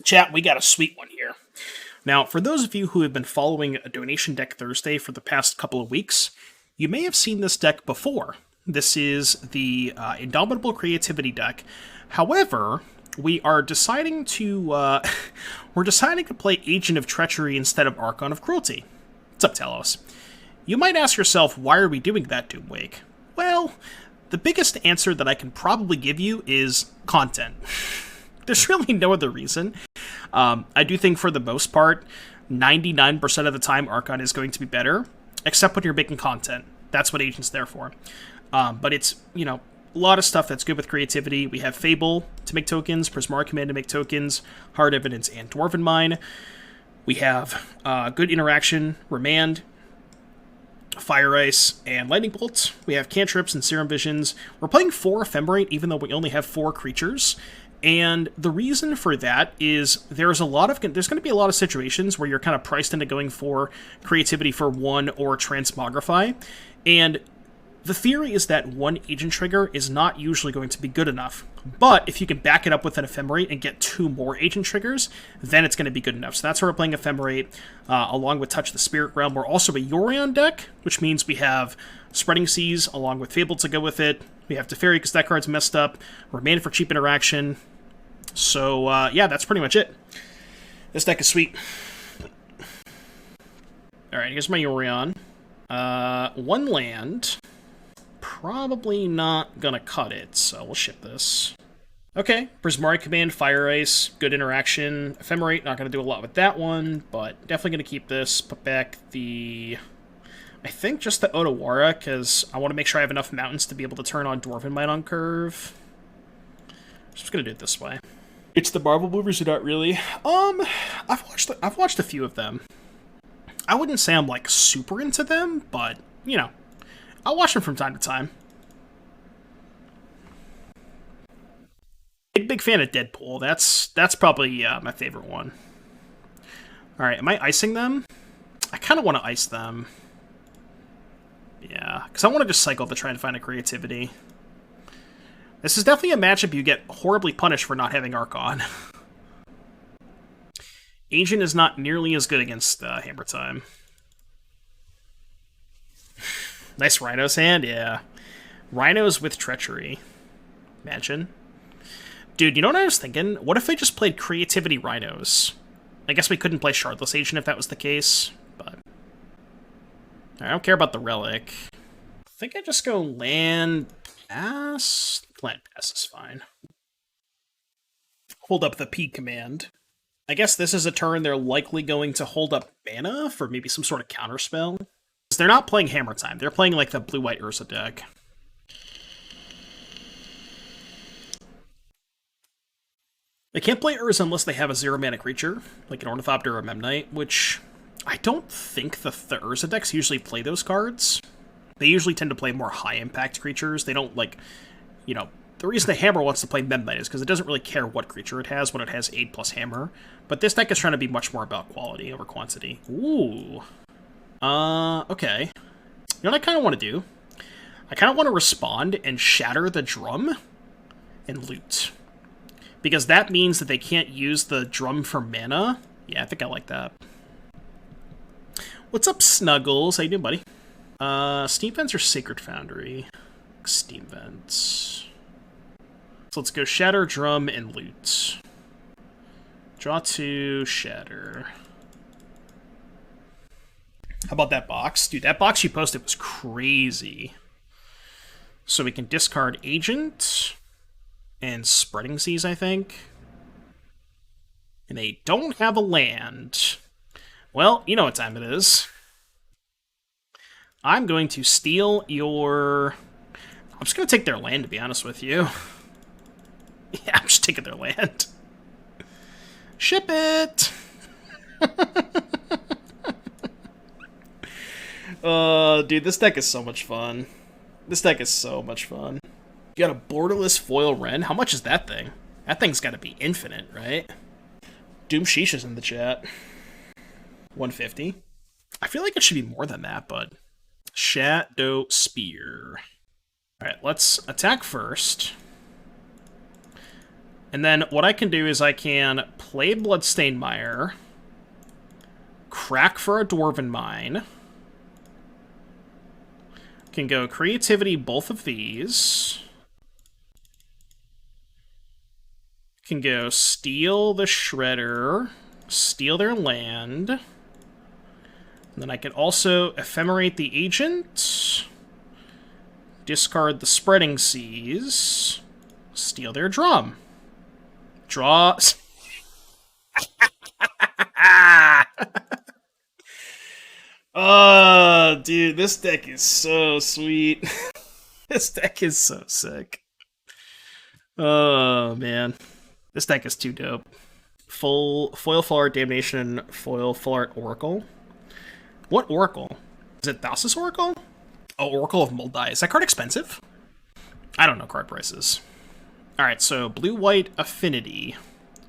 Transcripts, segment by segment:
Chat, we got a sweet one here. Now, for those of you who have been following a Donation Deck Thursday for the past couple of weeks, you may have seen this deck before. This is the Indomitable Creativity deck. However, we are deciding to play Agent of Treachery instead of Archon of Cruelty. What's up, Talos? You might ask yourself, why are we doing that, Doomwake? Well, the biggest answer that I can probably give you is content. There's really no other reason. I do think for the most part, 99% of the time Archon is going to be better, except when you're making content. That's what Agent's there for. But it's, you know, a lot of stuff that's good with creativity. We have Fable to make tokens, Prismari Command to make tokens, Hard Evidence and Dwarven Mine. We have good interaction, Remand, Fire Ice, and Lightning Bolt. We have cantrips and Serum Visions. We're playing 4 Ephemerate, even though we only have 4 creatures. And the reason for that is there's going to be a lot of situations where you're kind of priced into going for creativity for 1 or Transmogrify. And the theory is that 1 agent trigger is not usually going to be good enough. But if you can back it up with an Ephemerate and get 2 more agent triggers, then it's going to be good enough. So that's why we're playing Ephemerate along with Touch the Spirit Realm. We're also a Yorion deck, which means we have Spreading Seas along with Fable to go with it. We have Teferi because that card's messed up. Remand for cheap interaction. So, yeah, that's pretty much it. This deck is sweet. Alright, here's my Yorion. 1 land. Probably not gonna cut it, so we'll ship this. Okay, Prismari Command, Fire Ice, good interaction. Ephemerate, not gonna do a lot with that one, but definitely gonna keep this. Put back the... I think just the Otawara, because I want to make sure I have enough mountains to be able to turn on Dwarven Mine on curve. Just gonna do it this way. It's the Marvel movies, or not really? I've watched a few of them. I wouldn't say I'm like super into them, but you know, I'll watch them from time to time. Big fan of Deadpool. That's probably my favorite one. All right, am I icing them? I kind of want to ice them. Yeah, because I want to just cycle to try and find a creativity. This is definitely a matchup you get horribly punished for not having Archon. Agent is not nearly as good against Hammer Time. Nice Rhinos hand, yeah. Rhinos with Treachery. Imagine. Dude, you know what I was thinking? What if I just played Creativity Rhinos? I guess we couldn't play Shardless Agent if that was the case, but... I don't care about the Relic. I think I just go land pass. Land pass is fine. Hold up the P command. I guess this is a turn they're likely going to hold up mana for maybe some sort of counterspell. They're not playing Hammer Time. They're playing like the blue-white Urza deck. They can't play Urza unless they have a 0-mana creature, like an Ornithopter or a Memnite, which I don't think the Urza decks usually play those cards. They usually tend to play more high-impact creatures. They don't, like, you know, the reason the Hammer wants to play Memnite is because it doesn't really care what creature it has when it has 8+ Hammer. But this deck is trying to be much more about quality over quantity. Ooh. Okay. You know what I kind of want to do? I kind of want to respond and shatter the drum and loot. Because that means that they can't use the drum for mana. Yeah, I think I like that. What's up, Snuggles? How you doing, buddy? Steam Vents or Sacred Foundry? Steam Vents. So let's go Shatter, Drum, and Loot. Draw 2, Shatter. How about that box? Dude, that box you posted was crazy. So we can discard Agent and Spreading Seas, I think. And they don't have a land. Well, you know what time it is. I'm going to steal your... I'm just going to take their land, to be honest with you. Yeah, I'm just taking their land. Ship it! Dude, this deck is so much fun. This deck is so much fun. You got a borderless foil Wren? How much is that thing? That thing's got to be infinite, right? Doom Sheesh is in the chat. 150. I feel like it should be more than that, but... Shadow Spear. Alright, let's attack first. And then what I can do is I can play Bloodstained Mire, crack for a Dwarven Mine, can go Creativity both of these, can go steal the Shredder, steal their land, and then I can also Ephemerate the Agent, discard the Spreading Seas, steal their Drum. Draw. Oh, dude, this deck is so sweet. This deck is so sick. Oh, man. This deck is too dope. Full Foil Full Art Damnation, Foil Full Art Oracle. What Oracle? Is it Thassa's Oracle? Oh, Oracle of Moldai. Is that card expensive? I don't know card prices. Alright, so blue-white affinity.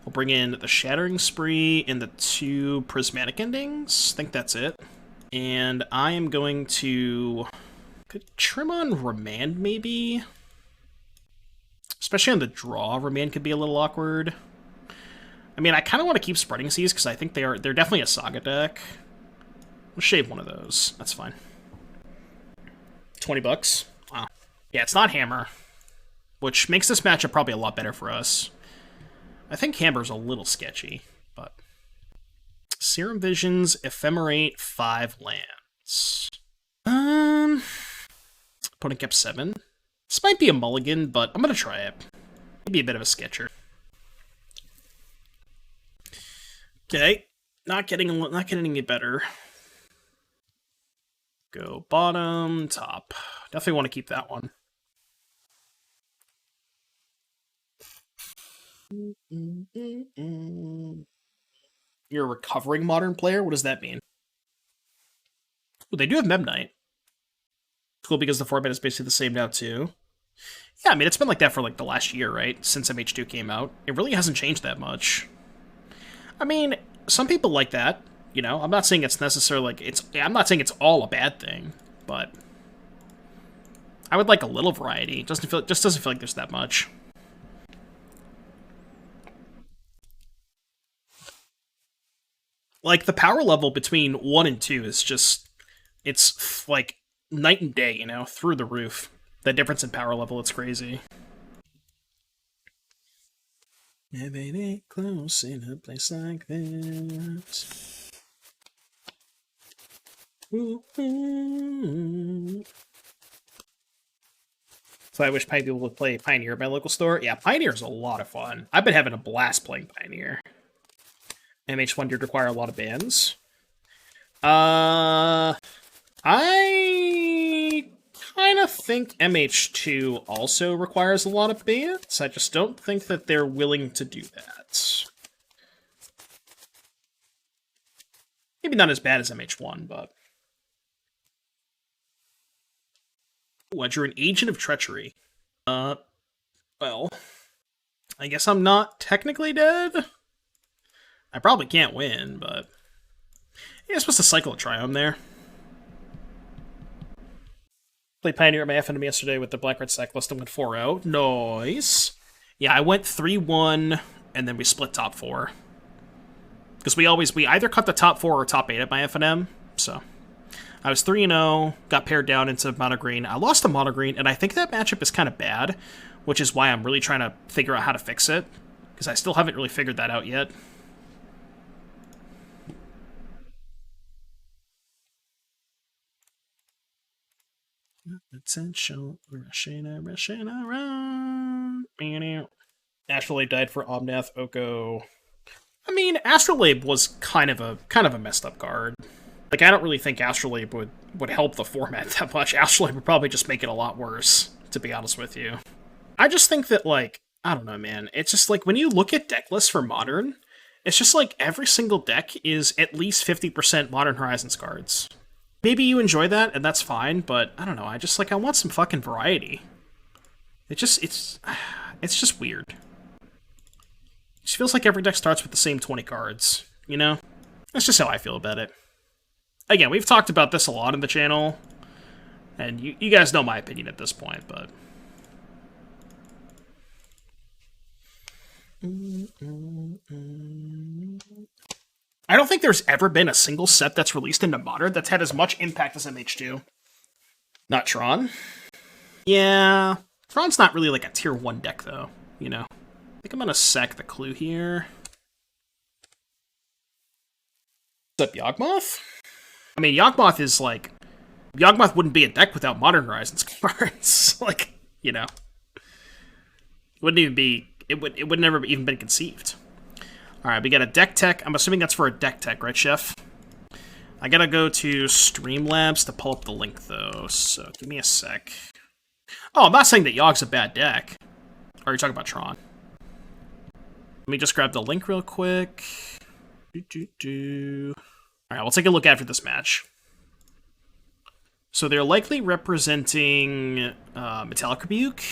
We'll bring in the Shattering Spree and the 2 Prismatic Endings. I think that's it. And I am going to... Could trim on Remand, maybe? Especially on the draw, Remand could be a little awkward. I mean, I kind of want to keep Spreading Seas, because I think they're definitely a Saga deck. We'll shave one of those. That's fine. 20 bucks? Wow. Yeah, it's not Hammer, which makes this matchup probably a lot better for us. I think Hammer's a little sketchy, but... Serum Visions, Ephemerate, 5 lands. Opponent kept 7. This might be a mulligan, but I'm gonna try it. Maybe a bit of a sketcher. Okay, not getting any better. Go bottom, top. Definitely want to keep that one. You're a recovering Modern player? What does that mean? Well, they do have Memnite. Cool, because the format is basically the same now, too. Yeah, I mean, it's been like that for, like, the last year, right? Since MH2 came out. It really hasn't changed that much. I mean, some people like that. You know, I'm not saying it's necessarily, like, I'm not saying it's all a bad thing, but... I would like a little variety. It just doesn't feel like there's that much. Like, the power level between 1 and 2 is just... It's, like, night and day, you know? Through the roof. The difference in power level, it's crazy. Yeah, baby, close in a place like this. Ooh. So I wish people would play Pioneer at my local store. Yeah, Pioneer's a lot of fun. I've been having a blast playing Pioneer. MH1 did require a lot of bans. I kind of think MH2 also requires a lot of bans. I just don't think that they're willing to do that. Maybe not as bad as MH1, but... What, you're an Agent of Treachery? Well... I guess I'm not technically dead? I probably can't win, but... Yeah, I'm supposed to cycle a Triome there. Played Pioneer at my FNM yesterday with the Black-Red Sack list and went 4-0. Nice. Yeah, I went 3-1, and then we split top 4. Because we either cut the top 4 or top 8 at my FNM, so... I was 3-0, got paired down into Mono Green. I lost to Mono Green, and I think that matchup is kind of bad, which is why I'm really trying to figure out how to fix it, because I still haven't really figured that out yet. Potential, rushing around. Astrolabe died for Omnath Oko. I mean, Astrolabe was kind of a messed up card. Like, I don't really think Astrolabe would help the format that much. Astrolabe would probably just make it a lot worse, to be honest with you. I just think that, like, I don't know, man. It's just, like, when you look at deck lists for Modern, it's just, like, every single deck is at least 50% Modern Horizons cards. Maybe you enjoy that, and that's fine, but, I don't know, I want some fucking variety. It's just weird. It just feels like every deck starts with the same 20 cards, you know? That's just how I feel about it. Again, we've talked about this a lot in the channel, and you guys know my opinion at this point, but... I don't think there's ever been a single set that's released into Modern that's had as much impact as MH2. Not Tron. Yeah, Tron's not really like a tier 1 deck, though, you know. I think I'm gonna sack the Clue here. What's up, Yawgmoth? I mean, Yawgmoth is like... Yawgmoth wouldn't be a deck without Modern Horizons cards. Like, you know. It wouldn't even be... It would never even been conceived. Alright, we got a deck tech. I'm assuming that's for a deck tech, right, Chef? I gotta go to Streamlabs to pull up the link, though, so give me a sec. Oh, I'm not saying that Yogg's a bad deck. Or are you talking about Tron? Let me just grab the link real quick. Alright, we'll take a look after this match. So they're likely representing Metallic Rebuke.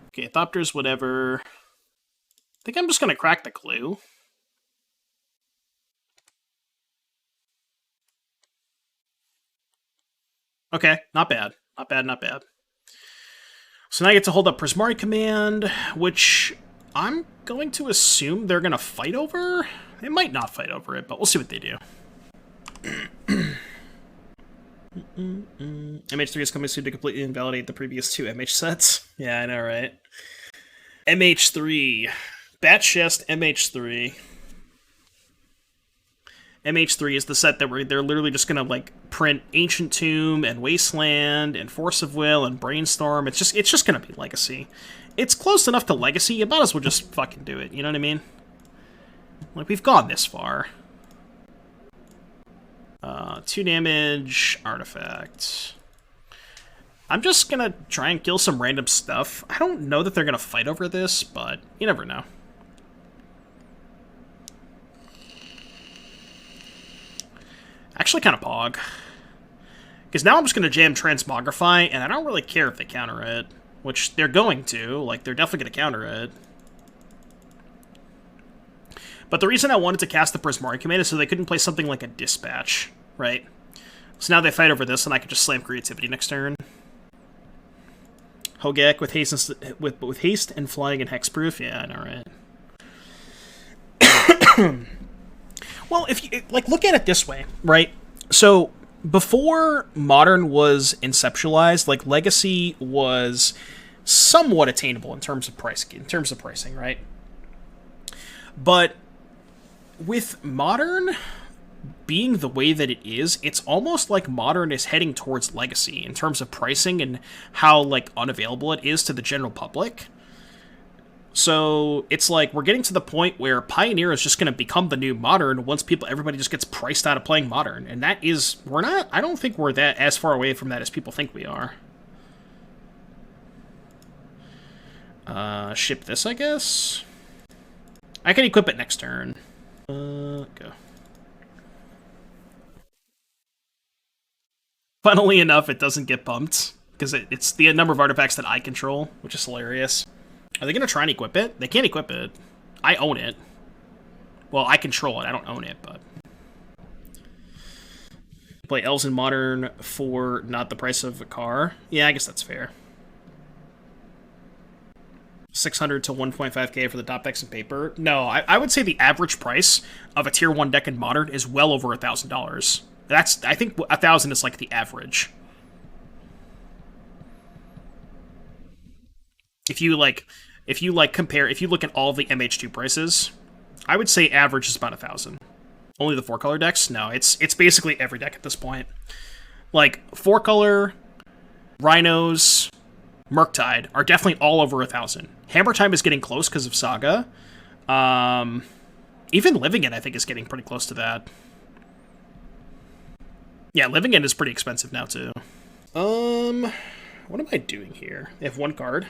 Okay, Thopters, whatever. I think I'm just gonna crack the Clue. Okay, not bad. Not bad, not bad. So now I get to hold up Prismari Command, which I'm going to assume they're going to fight over. They might not fight over it, but we'll see what they do. MH3 is coming soon to completely invalidate the previous 2 MH sets. Yeah, I know, right? MH3. Bat Chest MH3. MH3 is the set that they're literally just gonna like print Ancient Tomb and Wasteland and Force of Will and Brainstorm. It's just gonna be Legacy. It's close enough to Legacy. You might as well just fucking do it. You know what I mean? Like, we've gone this far. 2 damage artifact. I'm just gonna try and kill some random stuff. I don't know that they're gonna fight over this, but you never know. Actually kind of pog. Because now I'm just going to jam Transmogrify, and I don't really care if they counter it. Which they're going to. Like, they're definitely going to counter it. But the reason I wanted to cast the Prismari Command is so they couldn't play something like a Dispatch, right? So now they fight over this, and I could just slam Creativity next turn. Hogek with haste with haste and flying and hexproof. Yeah, I know, right? Well, if you like, look at it this way, right? So before Modern was inceptualized, like Legacy was somewhat attainable in terms of pricing, right? But with Modern being the way that it is, it's almost like Modern is heading towards Legacy in terms of pricing and how like unavailable it is to the general public. So it's like we're getting to the point where Pioneer is just going to become the new Modern once everybody just gets priced out of playing Modern. And that is, I don't think we're that as far away from that as people think we are. Ship this, I guess. I can equip it next turn. Go. Funnily enough, it doesn't get bumped because it's the number of artifacts that I control, which is hilarious. Are they going to try and equip it? They can't equip it. I own it. Well, I control it. I don't own it, but... Play Elves in Modern for not the price of a car? Yeah, I guess that's fair. 600 to 1.5k for the top decks in paper? No, I would say the average price of a tier 1 deck in Modern is well over $1,000. I think 1,000 is like the average. If you look at all the MH2 prices, I would say average is about 1,000. Only the 4-color decks? No, it's basically every deck at this point. Like 4-color, Rhinos, Murktide are definitely all over 1,000. Hammer Time is getting close because of Saga. Even Living End, I think, is getting pretty close to that. Yeah, Living End is pretty expensive now too. What am I doing here? They have 1 card.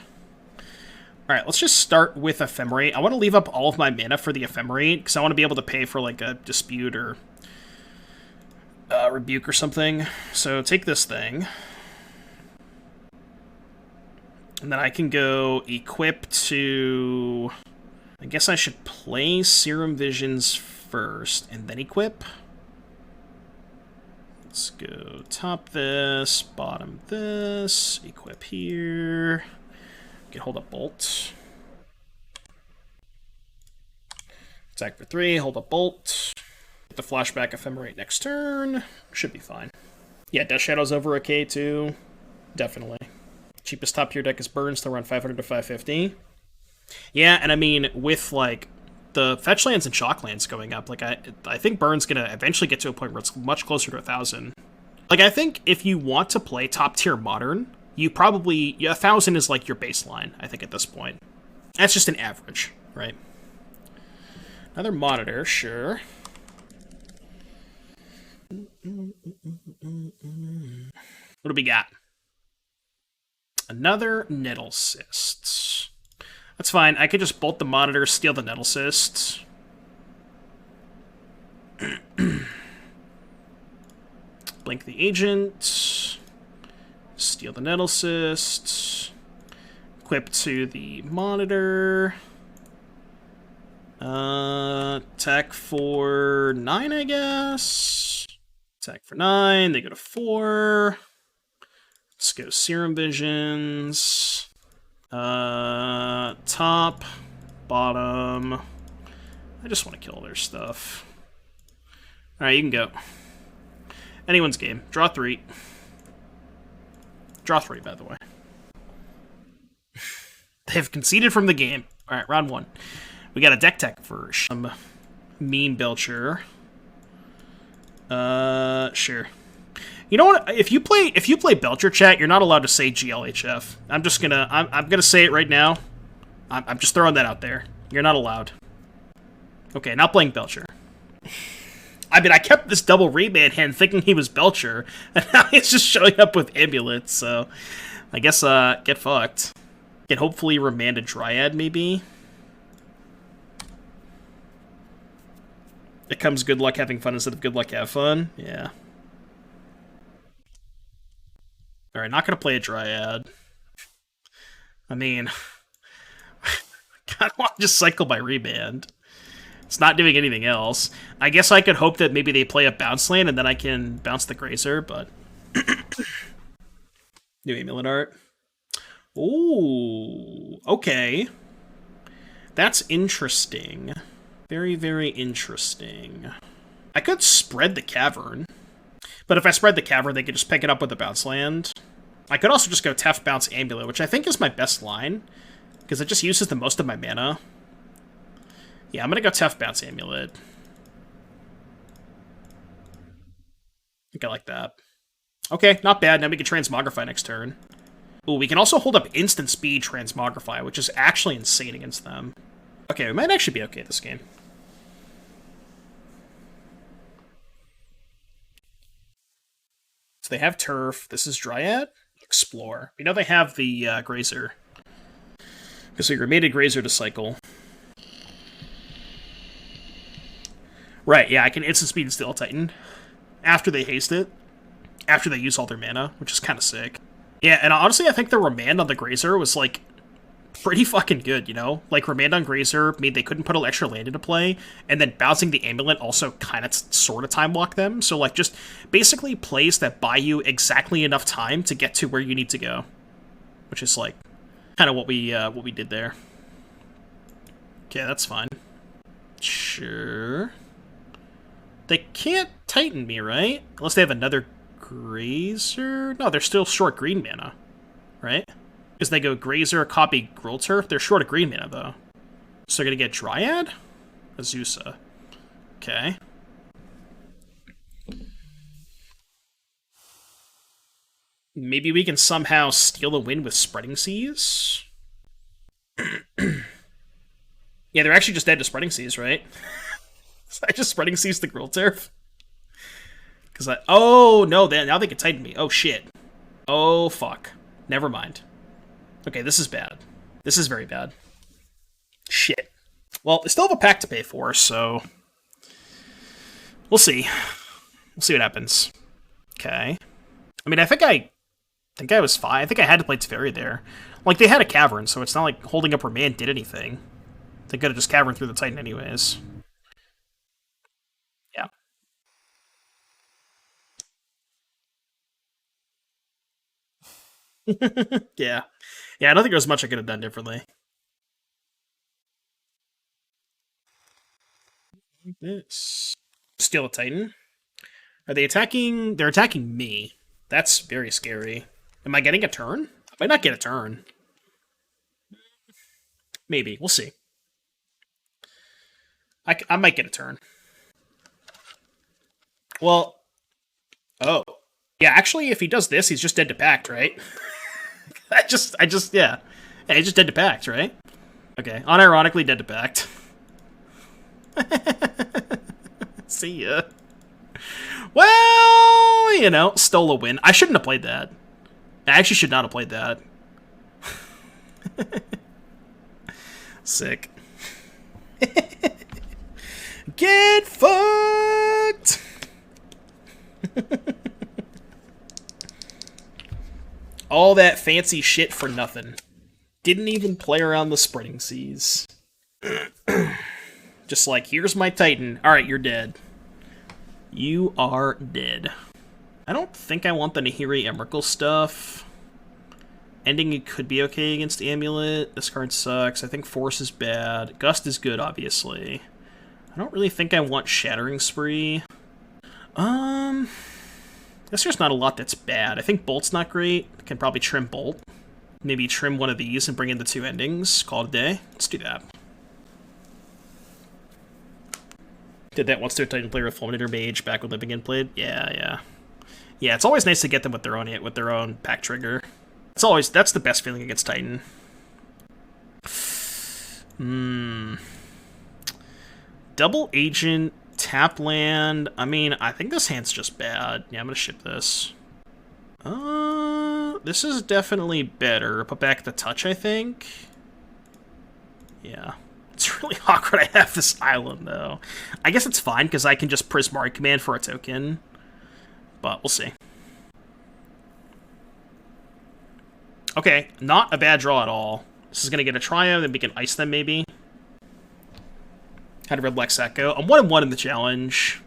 Alright, let's just start with Ephemerate. I want to leave up all of my mana for the Ephemerate, because I want to be able to pay for, like, a Dispute or Rebuke or something. So take this thing. And then I can go equip to... I guess I should play Serum Visions first, and then equip. Let's go top this, bottom this, equip here... Hold up Bolt. Attack for 3, hold up bolt. Get the flashback Ephemerate next turn. Should be fine. Yeah, Death Shadow's over a K too. Definitely. Cheapest top tier deck is Burn, still around 500 to 550. Yeah, and I mean, with like the fetch lands and shock lands going up, like I think Burn's gonna eventually get to a point where it's much closer to 1,000. Like I think if you want to play top tier modern, you probably 1,000 is like your baseline. I think at this point, that's just an average, right? Another monitor, sure. What do we got? Another Nettle Cyst. That's fine. I could just bolt the monitor, steal the Nettle Cyst. Blink the agent. Steal the Nettle Cyst. Equip to the monitor. Attack for 9, I guess. Attack for 9. They go to 4. Let's go Serum Visions. Top, bottom. I just want to kill their stuff. Alright, you can go. Anyone's game. Draw 3. Draw 3, by the way. They've conceded from the game. Alright, round 1. We got a deck tech for some mean Belcher. Sure. You know what? If you play Belcher, chat, you're not allowed to say GLHF. I'm gonna say it right now. I'm just throwing that out there. You're not allowed. Okay, not playing Belcher. I mean, I kept this double Remand hand thinking he was Belcher, and now he's just showing up with Amulets, so I guess get fucked. Can hopefully Remand a Dryad, maybe. It comes good luck having fun instead of good luck have fun. Yeah. Alright, not gonna play a Dryad. I mean, I don't want to just cycle my Remand. It's not doing anything else. I guess I could hope that maybe they play a bounce land and then I can bounce the Grazer, but... New Amulet art. Ooh, okay. That's interesting. Very, very interesting. I could spread the Cavern. But if I spread the Cavern, they could just pick it up with the bounce land. I could also just go Tef, bounce, Amulet, which I think is my best line. Because it just uses the most of my mana. Yeah, I'm going to go Tef, bounce, Amulet. I think I like that. Okay, not bad. Now we can Transmogrify next turn. Ooh, we can also hold up instant speed Transmogrify, which is actually insane against them. Okay, we might actually be okay this game. So they have Turf. This is Dryad. Explore. We know they have the Grazer. Because we remade a Grazer to cycle. Right, yeah, I can instant speed and steal a Titan. After they haste it. After they use all their mana, which is kind of sick. Yeah, and honestly, I think the Remand on the Grazer was, like, pretty fucking good, you know? Like, Remand on Grazer made they couldn't put an extra land into play, and then bouncing the Amulet also kind of sort of time lock them. So, like, just basically plays that buy you exactly enough time to get to where you need to go. Which is, like, kind of what we did there. Okay, that's fine. Sure. They can't Titan me, right? Unless they have another Grazer? No, they're still short green mana, right? Because they go Grazer, copy Grultur. They're short of green mana, though. So they're going to get Dryad? Azusa. Okay. Maybe we can somehow steal a win with Spreading Seas? Yeah, they're actually just dead to Spreading Seas, right? I just Spreading Seas the Grultur? Because oh, no, now they can Titan me. Oh, shit. Oh, fuck. Never mind. Okay, this is bad. This is very bad. Shit. Well, they still have a pack to pay for, so... We'll see. We'll see what happens. Okay. I mean, I think I was fine. I think I had to play Teferi there. Like, they had a Cavern, so it's not like holding up Remand did anything. They could have just Cavern through the Titan anyways. Yeah. Yeah. Yeah, I don't think there was much I could have done differently. Like this. Steal a Titan. Are they attacking? They're attacking me. That's very scary. Am I getting a turn? I might not get a turn. Maybe. We'll see. I might get a turn. Well, oh. Yeah, actually, if he does this, he's just dead to Pact, right? Yeah. Yeah, he's just dead to Pact, right? Okay, unironically dead to Pact. See ya. Well, you know, stole a win. I shouldn't have played that. I actually should not have played that. Sick. Get fucked! All that fancy shit for nothing. Didn't even play around the spreading seas. Just like, here's my Titan. Alright, you're dead. You are dead. I don't think I want the Nahiri Emrakul stuff. Ending could be okay against Amulet. This card sucks. I think Force is bad. Gust is good, obviously. I don't really think I want Shattering Spree. I guess there's not a lot that's bad. I think Bolt's not great. I can probably trim Bolt. Maybe trim one of these and bring in the 2 endings. Call it a day. Let's do that. Did that once to a Titan player with Fulminator Mage back when Living End played? Yeah. Yeah, it's always nice to get them with their own pack trigger. That's the best feeling against Titan. Double Agent, tap land. I mean, I think this hand's just bad. Yeah, I'm gonna ship this. This is definitely better. Put back the touch, I think. Yeah. It's really awkward I have this island, though. I guess it's fine, because I can just Prismari Command for a token. But we'll see. Okay, not a bad draw at all. This is going to get a Triome, then we can ice them, maybe. How did Red Black Sack go? I'm 1-1 in the challenge.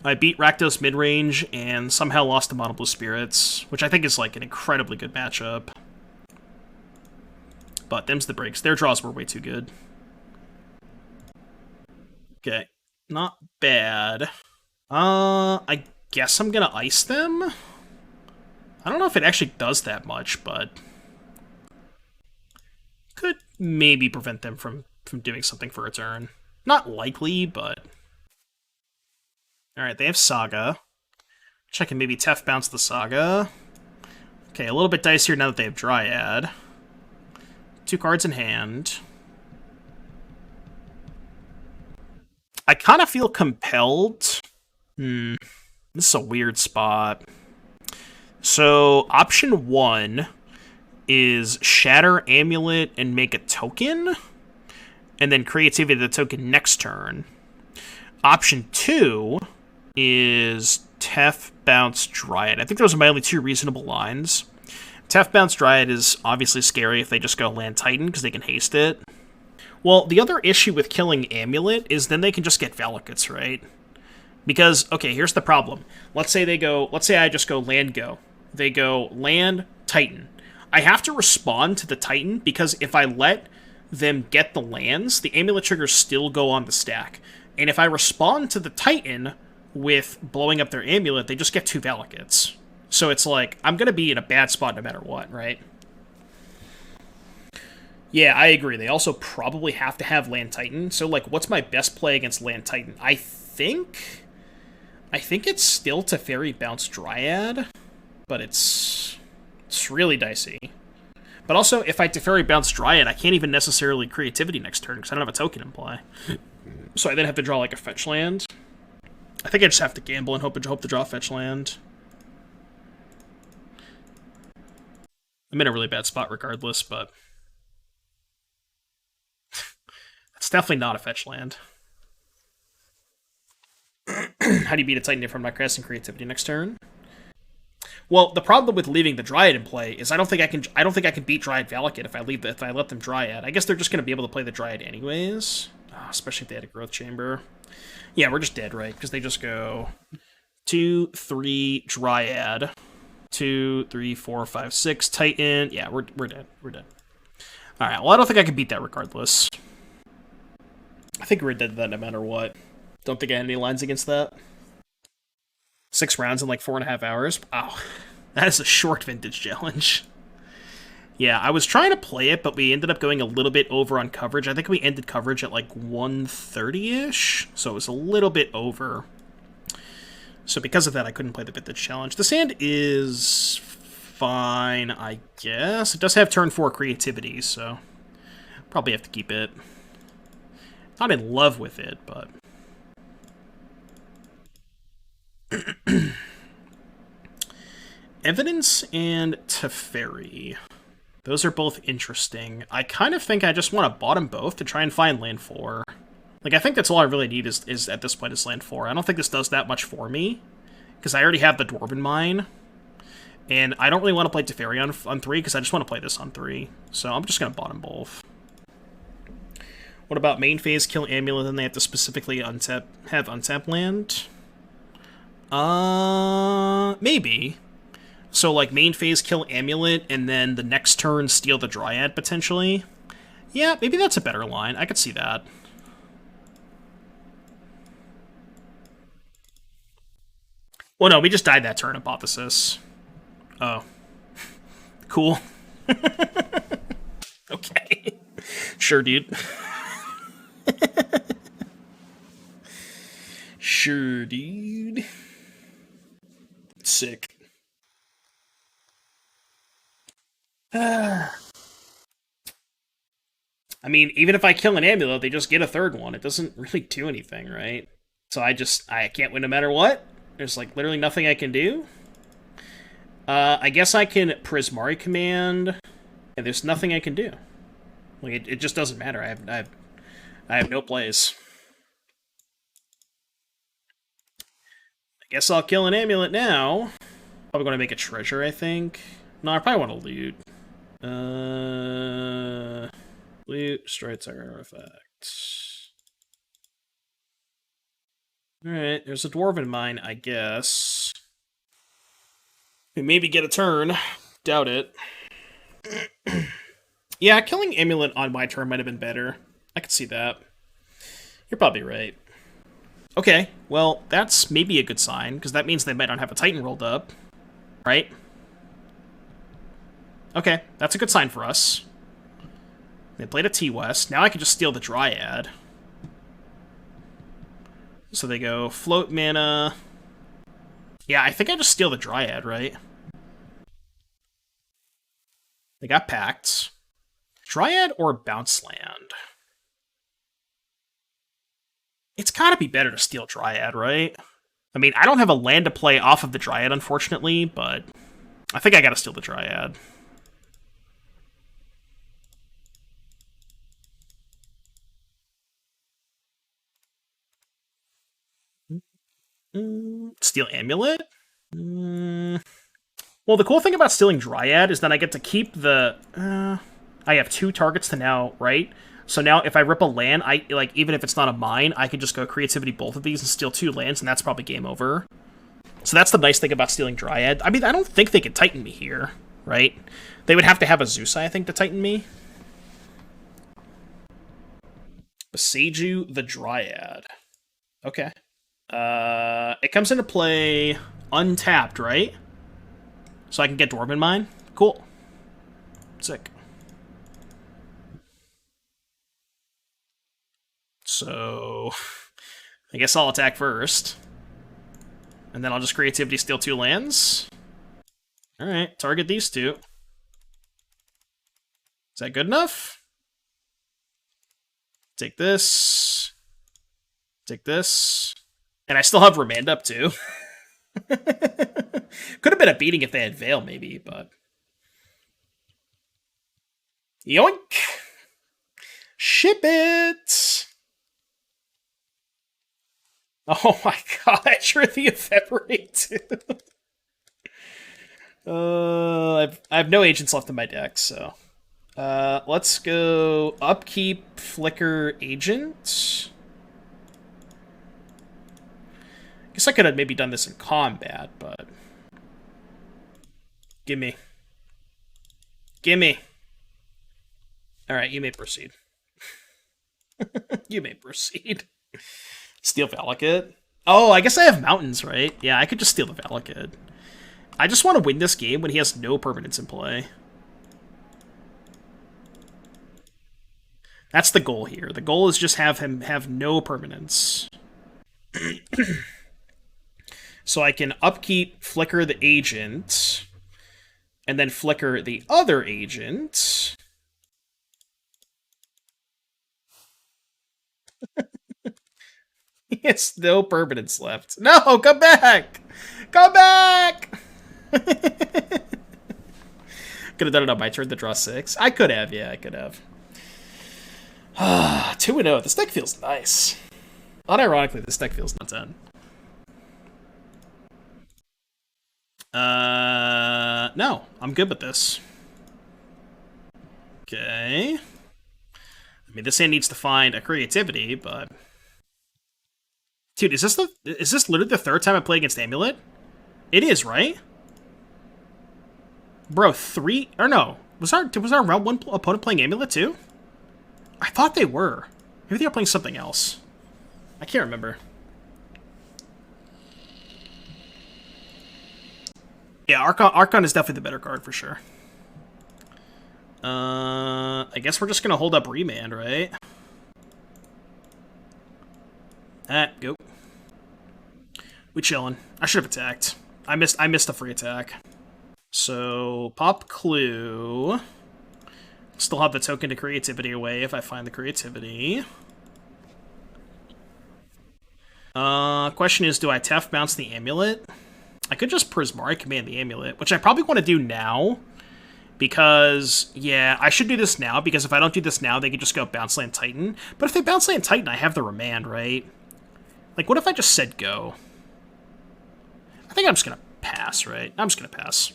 I beat Rakdos mid-range, and somehow lost to Mono Blue Spirits, which I think is, like, an incredibly good matchup. But them's the breaks. Their draws were way too good. Okay, not bad. I guess I'm gonna ice them? I don't know if it actually does that much, but... could maybe prevent them from doing something for a turn. Not likely, but... Alright, they have Saga. Which I can maybe Tef bounce the Saga. Okay, a little bit dicier now that they have Dryad. 2 cards in hand. I kind of feel compelled. This is a weird spot. So, option 1 is Shatter Amulet and make a token, and then Creativity the token next turn. Option 2 is Tef Bounce Dryad. I think those are my only 2 reasonable lines. Tef Bounce Dryad is obviously scary if they just go Land Titan, because they can haste it. Well, the other issue with killing Amulet is then they can just get Valakuts, right? Because, okay, here's the problem. Let's say I just go Land Go. They go Land Titan. I have to respond to the Titan, because if I let them get the lands, the Amulet triggers still go on the stack. And if I respond to the Titan with blowing up their Amulet, they just get 2 Valakuts. So it's like, I'm going to be in a bad spot no matter what, right? Yeah, I agree. They also probably have to have Land Titan. So, like, what's my best play against Land Titan? I think it's still Teferi Bounce Dryad, but it's really dicey. But also, if I Teferi Bounce Dryad, I can't even necessarily Creativity next turn, because I don't have a token in play. So I then have to draw, like, a fetch land. I think I just have to gamble and hope to draw a fetch land. I'm in a really bad spot regardless, but... it's definitely not a fetch land. How do you beat a Titan from my Crest and Creativity next turn? Well, the problem with leaving the Dryad in play is I don't think I can beat Dryad Valakut if I let them Dryad. I guess they're just going to be able to play the Dryad anyways, especially if they had a Growth Chamber. Yeah, we're just dead, right? Because they just go 2, 3 Dryad, 2, 3, 4, 5, 6 Titan. Yeah, we're dead. We're dead. All right. Well, I don't think I can beat that regardless. I think we're dead then no matter what. Don't think I had any lines against that. 6 rounds in like 4.5 hours. Wow. That is a short vintage challenge. Yeah, I was trying to play it, but we ended up going a little bit over on coverage. I think we ended coverage at like 130-ish, so it was a little bit over. So because of that, I couldn't play the vintage challenge. The sand is fine, I guess. It does have turn 4 creativity, so probably have to keep it. Not in love with it, but... Evidence and Teferi. Those are both interesting. I kind of think I just want to bottom both to try and find land 4. Like, I think that's all I really need is at this point is land 4. I don't think this does that much for me, because I already have the Dwarven Mine, and I don't really want to play Teferi on 3, because I just want to play this on 3. So I'm just going to bottom both. What about main phase, kill Amulet, then they have to specifically have untap land? Maybe. So, like, main phase, kill Amulet, and then the next turn steal the Dryad, potentially. Yeah, maybe that's a better line. I could see that. Well, no, we just died that turn, Hypothesis. Oh. Cool. Okay. Sure, dude. Sure, dude. Sick. I mean, even if I kill an Amulet, they just get a third one. It doesn't really do anything, right? So I can't win no matter what. There's, like, literally nothing I can do. I guess I can Prismari Command, and there's nothing I can do. Like, it just doesn't matter. I have no plays. I guess I'll kill an Amulet now. Probably going to make a treasure, I think. No, I probably want to loot. Loot, destroy its artifacts. Alright, there's a Dwarven Mine, I guess. We maybe get a turn. Doubt it. Yeah, killing Amulet on my turn might have been better. I could see that. You're probably right. Okay, well, that's maybe a good sign, because that means they might not have a Titan rolled up. Right? Okay, that's a good sign for us. They played a T-West. Now I can just steal the Dryad. So they go float mana. Yeah, I think I just steal the Dryad, right? They got Pact. Dryad or Bounce Land? It's gotta be better to steal Dryad, right? I mean, I don't have a land to play off of the Dryad, unfortunately, but I think I gotta steal the Dryad. Steal Amulet? Well, the cool thing about stealing Dryad is that I get to keep the... I have 2 targets to now, right? So now if I rip a land, even if it's not a mine, I can just go creativity both of these and steal 2 lands, and that's probably game over. So that's the nice thing about stealing Dryad. I mean, I don't think they could Titan me here, right? They would have to have a Zeus, I think, to Titan me. Beseiju the Dryad. Okay. It comes into play untapped, right? So I can get Dwarven Mine? Cool. Sick. So I guess I'll attack first. And then I'll just creativity steal 2 lands. Alright, target these 2. Is that good enough? Take this. Take this. And I still have Remand up too. Could have been a beating if they had Veil, maybe, but... Yoink! Ship it! Oh my god, I drew the Ephemerate too. I have no agents left in my deck, so... let's go upkeep, flicker, agent. Guess I could have maybe done this in combat, but... Gimme. Gimme. Alright, you may proceed. You may proceed. Steal Valakut? Oh, I guess I have mountains, right? Yeah, I could just steal the Valakut. I just want to win this game when he has no permanents in play. That's the goal here. The goal is just have him have no permanents. So I can upkeep, flicker the agent, and then flicker the other agent. He has no permanents left. No, come back! Come back! Could have done it on my turn to draw 6. I could have, yeah, I could have. 2-0. This deck feels nice. Unironically, this deck feels not 10. No, I'm good with this. Okay. I mean, this hand needs to find a creativity, but... Dude, is this literally the third time I play against Amulet? It is, right? Bro, 3... Or no. Was our round 1 opponent playing Amulet too? I thought they were. Maybe they were playing something else. I can't remember. Yeah, Archon is definitely the better card for sure. I guess we're just gonna hold up Remand, right? Go. We chillin'. I should have attacked. I missed a free attack. So pop Clue. Still have the token to creativity away if I find the creativity. Question is, do I Tef bounce the amulet? I could just Prismari Command the amulet, which I probably want to do now. Because, yeah, I should do this now, because if I don't do this now, they could just go Bounce Land Titan. But if they Bounce Land Titan, I have the Remand, right? Like, what if I just said go? I think I'm just gonna pass, right? I'm just gonna pass.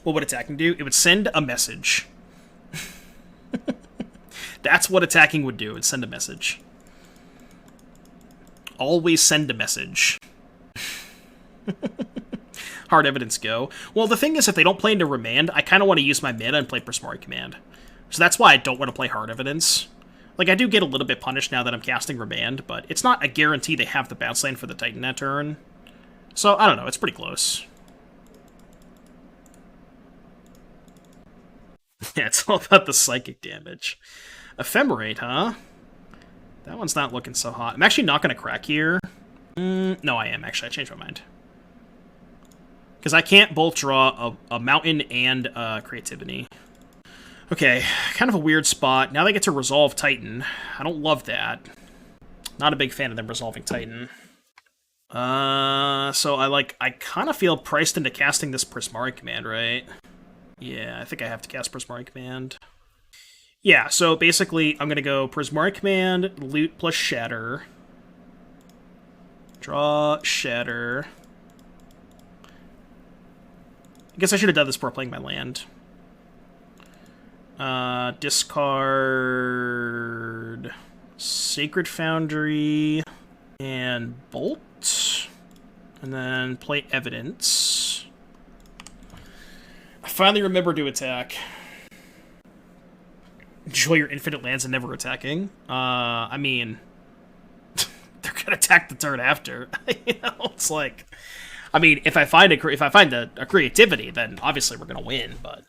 What would attacking do? It would send a message. That's what attacking would do. It would send a message. Always send a message. Hard evidence go. Well, the thing is, if they don't play into Remand, I kind of want to use my mana and play Prismari Command. So that's why I don't want to play Hard Evidence. Like, I do get a little bit punished now that I'm casting Remand, but it's not a guarantee they have the bounce lane for the Titan that turn. So, I don't know, it's pretty close. Yeah, it's all about the psychic damage. Ephemerate, huh? That one's not looking so hot. I'm actually not going to crack here. No, I am, actually. I changed my mind. Because I can't both draw a mountain and creativity. Okay, kind of a weird spot. Now they get to resolve Titan. I don't love that. Not a big fan of them resolving Titan. So I kind of feel priced into casting this Prismari Command, right? Yeah, I think I have to cast Prismari Command. Yeah, so basically, I'm going to go Prismari Command, loot plus Shatter. Draw, Shatter. I guess I should have done this before playing my land. Discard Sacred Foundry and Bolt. And then play Evidence. I finally remember to attack. Enjoy your infinite lands and never attacking. I mean, they're gonna attack the turn after. You know, it's like, I mean, if I find a creativity, then obviously we're gonna win. But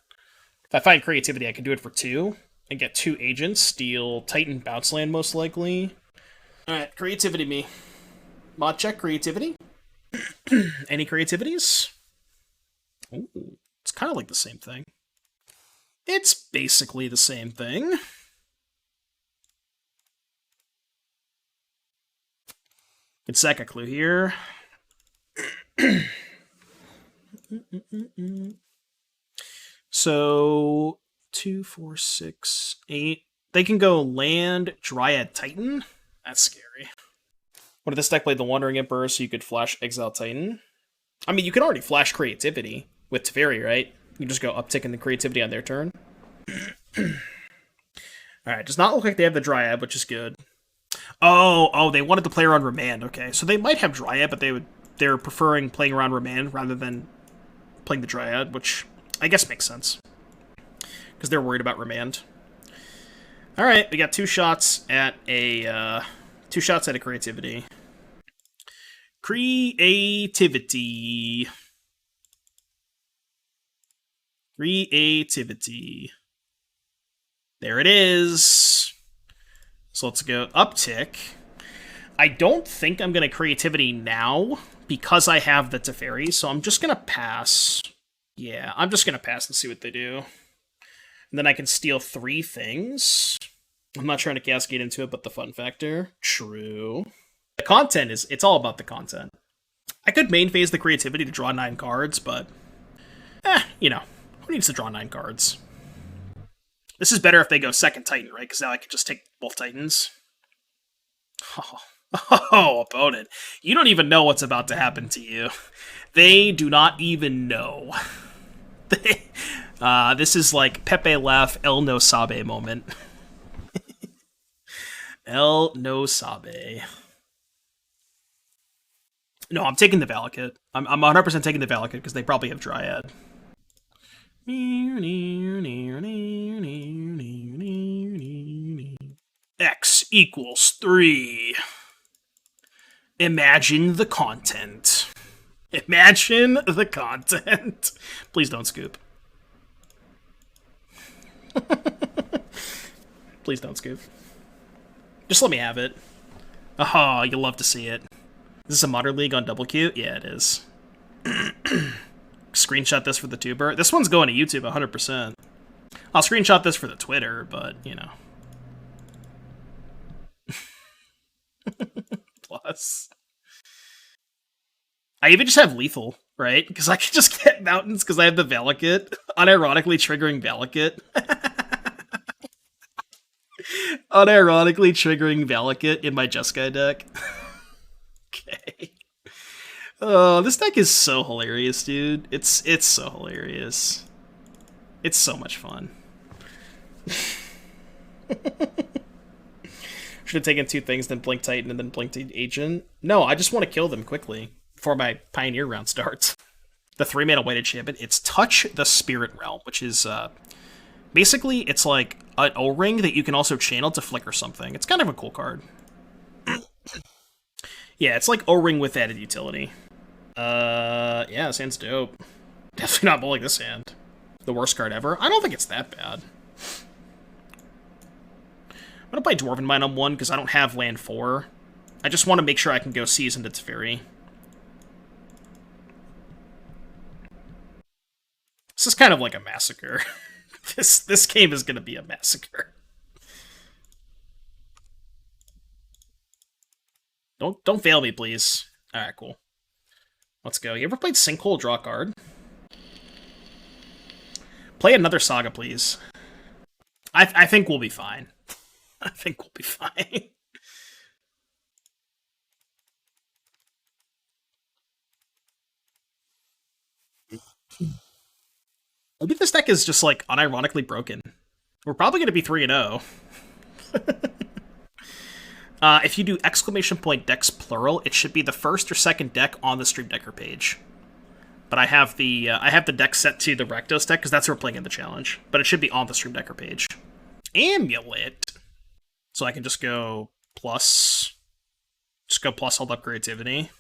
if I find creativity, I can do it for 2 and get 2 agents. Steal Titan bounce land most likely. All right, creativity me. Mod check creativity. Any creativities? Ooh, it's kind of like the same thing. It's basically the same thing. Can sack a clue here. So 2, 4, 6, 8. They can go land, Dryad, Titan. That's scary. What if this deck played the Wandering Emperor so you could flash Exile Titan? I mean, you can already flash creativity with Teferi, right? You just go uptick in the creativity on their turn. Alright, does not look like they have the Dryad, which is good. Oh, they wanted to play around Remand. Okay, so they might have Dryad, but they're preferring playing around Remand rather than playing the Dryad, which I guess makes sense. Because they're worried about Remand. Alright, we got two shots at a creativity. Creativity. There it is. So let's go uptick. I don't think I'm going to creativity now because I have the Teferi, so I'm just going to pass. Yeah, I'm just going to pass and see what they do. And then I can steal 3 things. I'm not trying to cascade into it, but the fun factor. True. The content it's all about the content. I could main phase the creativity to draw 9 cards, but you know, who needs to draw 9 cards? This is better if they go second Titan, right? Because now I can just take both Titans. Oh, opponent. You don't even know what's about to happen to you. They do not even know. This is like Pepe Laugh El No Sabe moment. El No Sabe. No, I'm taking the Valakut. I'm 100% taking the Valakut because they probably have Dryad. X equals 3. Imagine the content. Imagine the content. Please don't scoop. Please don't scoop. Just let me have it. Aha, you'll love to see it. Is this a Modern League on Double Q? Yeah, it is. Screenshot this for the tuber. This one's going to YouTube 100%. I'll screenshot this for the Twitter, but, you know. Plus. I even just have lethal, right? Because I can just get mountains because I have the Valakut. Unironically triggering Valakut. Unironically triggering Valakut in my Jeskai deck. Okay. Oh, this deck is so hilarious, dude. It's so hilarious. It's so much fun. Should have taken 2 things, then Blink Titan, and then Blink Agent. No, I just want to kill them quickly before my Pioneer round starts. The 3-mana weighted enchantment, it's Touch the Spirit Realm, which is, basically, it's like an O-Ring that you can also channel to flicker something. It's kind of a cool card. Yeah, it's like O-Ring with added utility. Yeah, this hand's dope. Definitely not bowling this hand. The worst card ever? I don't think it's that bad. I'm gonna play Dwarven Mine on 1 because I don't have land 4. I just want to make sure I can go Season to Teferi. This is kind of like a massacre. This game is gonna be a massacre. Don't fail me, please. Alright, cool. Let's go. You ever played Sinkhole? Draw a card. Play another Saga, please. I think we'll be fine. I think we'll be fine. Maybe this deck is just, like, unironically broken. We're probably going to be 3-0. If you do exclamation point decks plural, it should be the first or second deck on the Stream Decker page. But I have the deck set to the Rakdos deck because that's what we're playing in the challenge. But it should be on the Stream Decker page. Amulet. So I can just go plus. Just go plus, hold up creativity.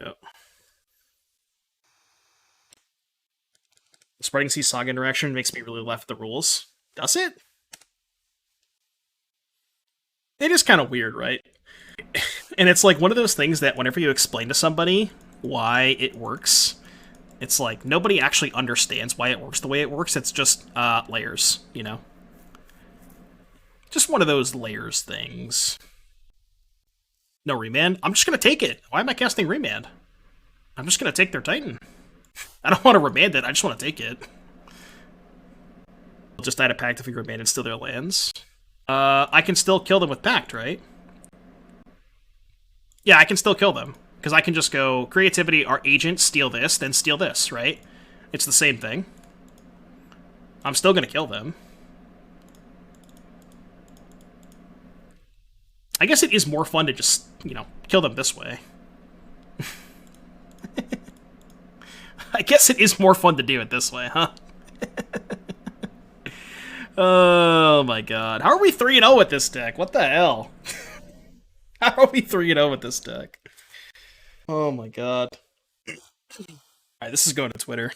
Go. Spreading Sea Saga interaction makes me really laugh at the rules. Does it? It is kind of weird, right? And it's like one of those things that whenever you explain to somebody why it works, it's like nobody actually understands why it works the way it works. It's just layers, you know? Just one of those layers things. No Remand? I'm just going to take it. Why am I casting Remand? I'm just going to take their Titan. I don't want to remand it, I just want to take it. I'll just add a Pact if we remand and steal their lands. I can still kill them with Pact, right? Yeah, I can still kill them. Because I can just go, creativity, our agent, steal this, then steal this, right? It's the same thing. I'm still going to kill them. I guess it is more fun to just, you know, kill them this way. I guess it is more fun to do it this way, huh? Oh my god. How are we 3-0 with this deck? What the hell? How are we 3-0 with this deck? Oh my god. Alright, this is going to Twitter.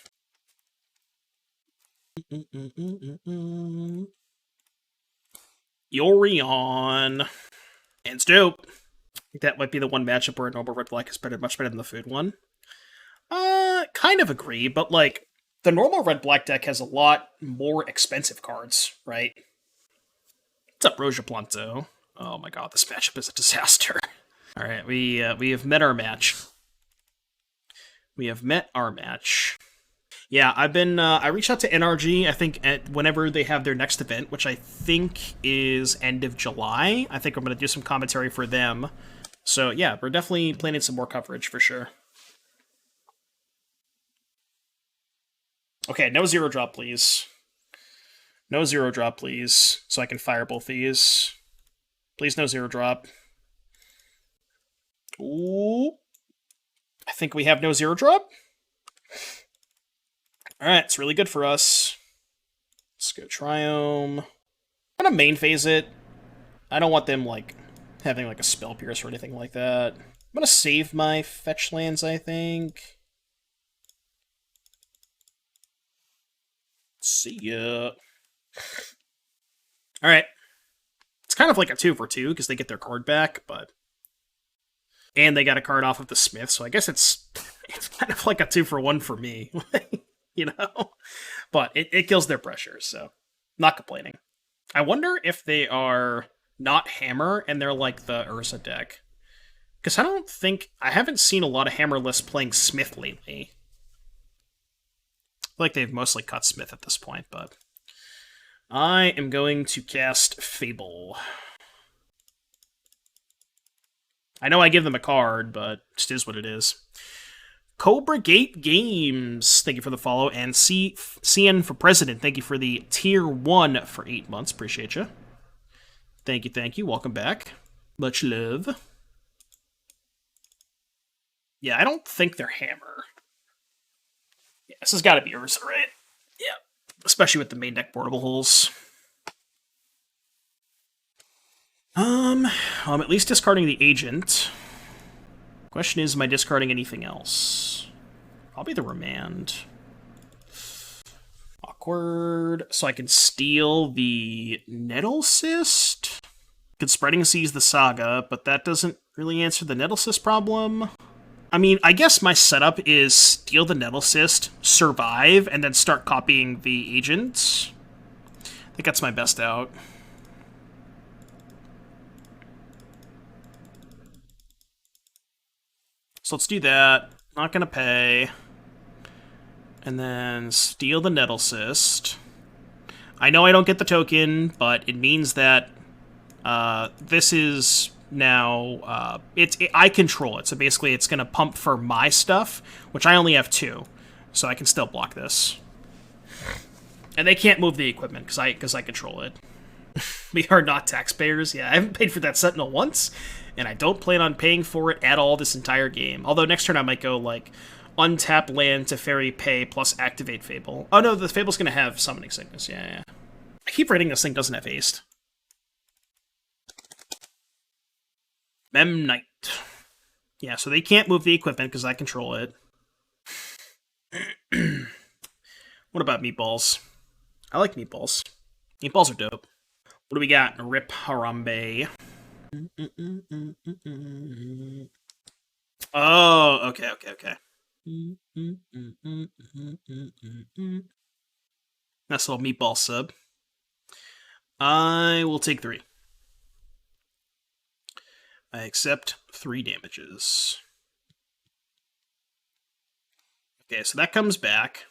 Yorion. And it's dope. I think that might be the one matchup where normal red black is much better than the food one. Kind of agree, but like the normal red black deck has a lot more expensive cards, right? What's up, Roja Planto? Oh my god, this matchup is a disaster. All right, we have met our match. We have met our match. Yeah, I've been. I reached out to NRG. I think whenever they have their next event, which I think is end of July. I think I'm going to do some commentary for them. So yeah, we're definitely planning some more coverage for sure. Okay, no 0-drop, please. No 0-drop, please, so I can fire both these. Please, no 0-drop. Ooh. I think we have no 0-drop. Alright, it's really good for us. Let's go Triome. I'm gonna main phase it. I don't want them, like, having, like, a Spell Pierce or anything like that. I'm gonna save my fetch lands, I think. See ya. Alright. It's kind of like a 2 for 2, because they get their card back, but... And they got a card off of the Smith, so I guess it's kind of like a 2 for 1 for me. You know? But it kills their pressure, so... Not complaining. I wonder if they are not Hammer, and they're like the Urza deck. Because I haven't seen a lot of Hammer lists playing Smith lately. Like they've mostly cut Smith at this point, but I am going to cast Fable. I know I give them a card, but it just is what it is. Cobra Gate Games, thank you for the follow, and CN for President, thank you for the Tier 1 for 8 months, appreciate you. Thank you, welcome back. Much love. Yeah, I don't think they're Hammer. Yeah, this has got to be Urza, right? Yeah. Especially with the main deck portable holes. I'm at least discarding the Agent. Question is, am I discarding anything else? Probably the Remand. Awkward. So I can steal the Nettle Cyst? Could Spreading Seas the Saga, but that doesn't really answer the Nettle Cyst problem. I mean, I guess my setup is steal the Nettle Cyst, survive, and then start copying the Agent. I think that's my best out. So let's do that. Not gonna pay. And then steal the Nettle Cyst. I know I don't get the token, but it means that this is... Now, I control it, so basically it's going to pump for my stuff, which I only have 2, so I can still block this. And they can't move the equipment, because I control it. We are not taxpayers. Yeah, I haven't paid for that Sentinel once, and I don't plan on paying for it at all this entire game. Although next turn I might go, like, untap land, Teferi, pay, plus activate Fable. Oh no, the Fable's going to have Summoning Sickness, yeah. I keep writing this thing doesn't have haste. Mem Knight. Yeah, so they can't move the equipment because I control it. What about meatballs? I like meatballs. Meatballs are dope. What do we got? Rip Harambe. Oh, okay. Nice little meatball sub. I will take 3. I accept 3 damages. Okay, so that comes back.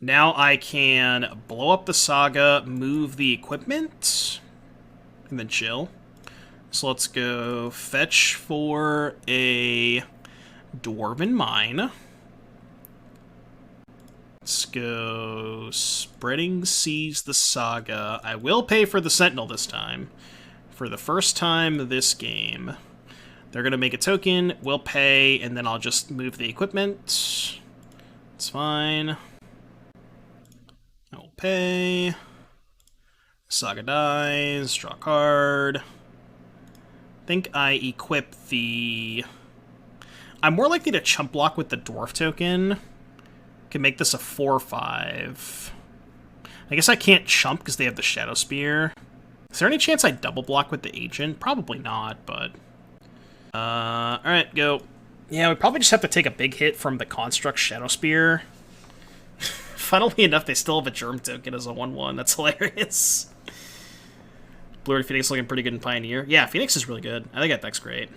Now I can blow up the Saga, move the equipment, and then chill. So let's go fetch for a Dwarven Mine. Let's go Spreading Seas the Saga. I will pay for the Sentinel this time. For the first time this game. They're going to make a token, we'll pay, and then I'll just move the equipment. It's fine. I will pay. Saga dies, draw a card. I think I equip the... I'm more likely to chump block with the dwarf token. Can make this a 4/5. I guess I can't chump because they have the Shadow Spear. Is there any chance I double block with the agent? Probably not, but... alright, go. Yeah, we probably just have to take a big hit from the Construct Shadow Spear. Funnily enough, they still have a Germ token as a 1/1. That's hilarious. Blue Phoenix looking pretty good in Pioneer. Yeah, Phoenix is really good. I think that deck's great.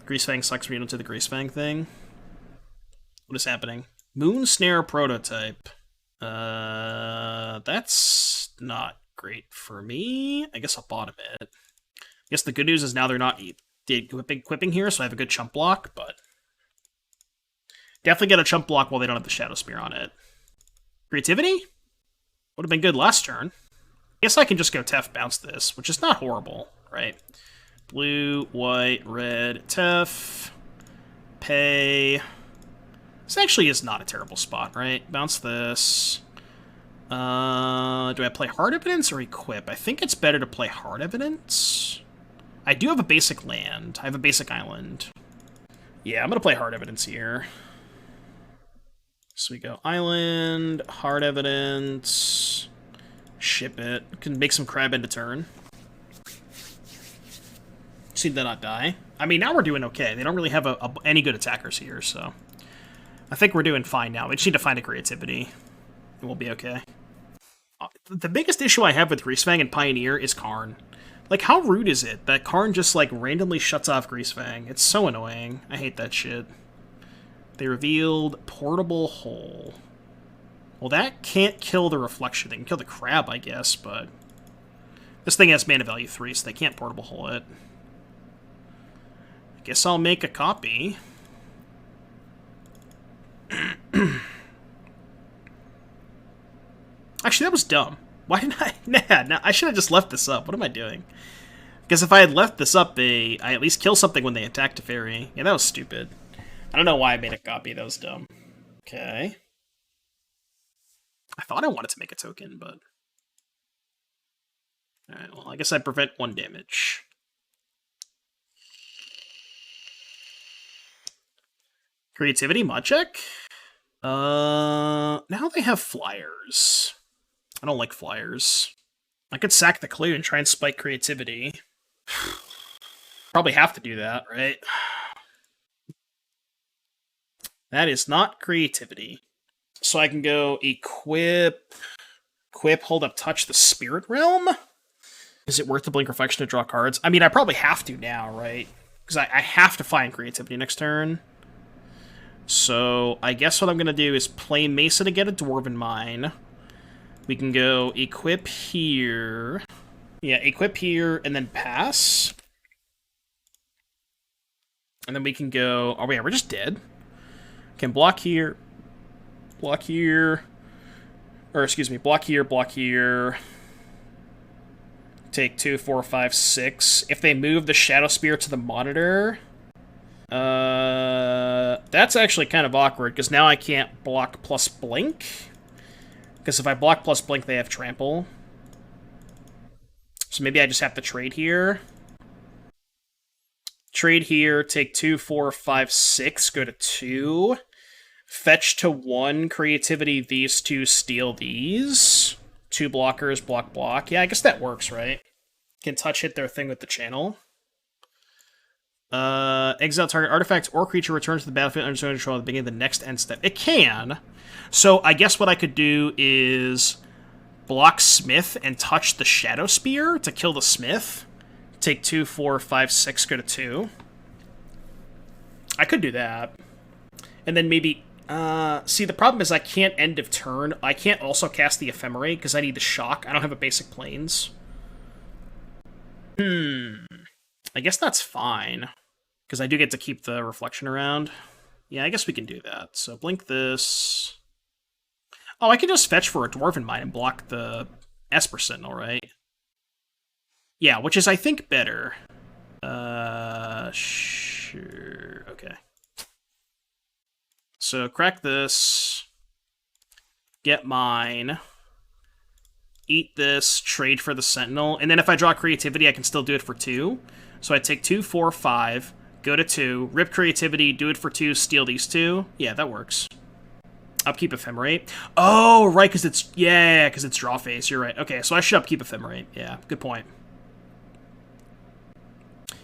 Greasefang sucks me into the Greasefang thing. What is happening? Moon Snare Prototype. That's not great for me. I guess I'll bottom it. I guess the good news is now they're not equipping here, so I have a good chump block, but... Definitely get a chump block while they don't have the Shadow Spear on it. Creativity? Would have been good last turn. I guess I can just go Tef bounce this, which is not horrible, right? Blue, white, red, Tef. Pay. This actually is not a terrible spot, right? Bounce this. Do I play Hard Evidence or Equip? I think it's better to play Hard Evidence. I do have a basic land. I have a basic island. Yeah, I'm going to play Hard Evidence here. So we go Island, Hard Evidence, ship it. Can make some crab into turn. Seem to not die. I mean, now we're doing okay. They don't really have any good attackers here, so... I think we're doing fine now. We just need to find a creativity, and we'll be okay. The biggest issue I have with Greasefang and Pioneer is Karn. Like, how rude is it that Karn just, like, randomly shuts off Greasefang? It's so annoying. I hate that shit. They revealed Portable Hole. Well, that can't kill the Reflection. They can kill the Crab, I guess, but... This thing has mana value 3, so they can't Portable Hole it. I guess I'll make a copy. Actually, that was dumb. Why didn't I... Nah, I should have just left this up. What am I doing? Because if I had left this up, I at least kill something when they attack Teferi. Yeah, that was stupid. I don't know why I made a copy. That was dumb. Okay. I thought I wanted to make a token, but... Alright, well, I guess I prevent 1 damage. Creativity, mod check? Now they have flyers. I don't like flyers. I could sack the clue and try and spike creativity. Probably have to do that, right? That is not creativity. So I can go equip, hold up, touch the Spirit Realm? Is it worth the Blink Reflection to draw cards? I mean, I probably have to now, right? Because I have to find creativity next turn. So I guess what I'm going to do is play Mesa to get a Dwarven Mine. We can go equip here. Yeah, equip here and then pass. And then we can go... Oh, wait, we're just dead. Can block here. Block here. Or, excuse me, block here, block here. Take 2, 4, 5, 6. If they move the Shadow Spear to the monitor... That's actually kind of awkward, because now I can't block plus blink. Because if I block plus blink, they have trample. So maybe I just have to trade here. Trade here, take 2, 4, 5, 6, go to 2. Fetch to 1, creativity, these 2, steal these. 2 blockers, block, block. Yeah, I guess that works, right? Can touch hit their thing with the channel. Exile target artifact or creature returns to the battlefield under control at the beginning of the next end step. It can. So I guess what I could do is block Smith and touch the Shadow Spear to kill the Smith. Take 2, 4, 5, 6, go to 2. I could do that. And then maybe... see, the problem is I can't end of turn. I can't also cast the Ephemerate because I need the Shock. I don't have a basic Plains. I guess that's fine. Because I do get to keep the Reflection around. Yeah, I guess we can do that. So blink this. Oh, I can just fetch for a Dwarven Mine and block the Esper Sentinel, right? Yeah, which is, I think, better. Sure. Okay. So crack this. Get mine. eat this, trade for the Sentinel, and then if I draw Creativity, I can still do it for 2. So I take 2, 4, 5, go to 2, rip Creativity, do it for 2, steal these 2. Yeah, that works. Upkeep Ephemerate. Oh, right, because it's... Yeah, because it's draw phase. You're right. Okay, so I should upkeep Ephemerate. Yeah, good point.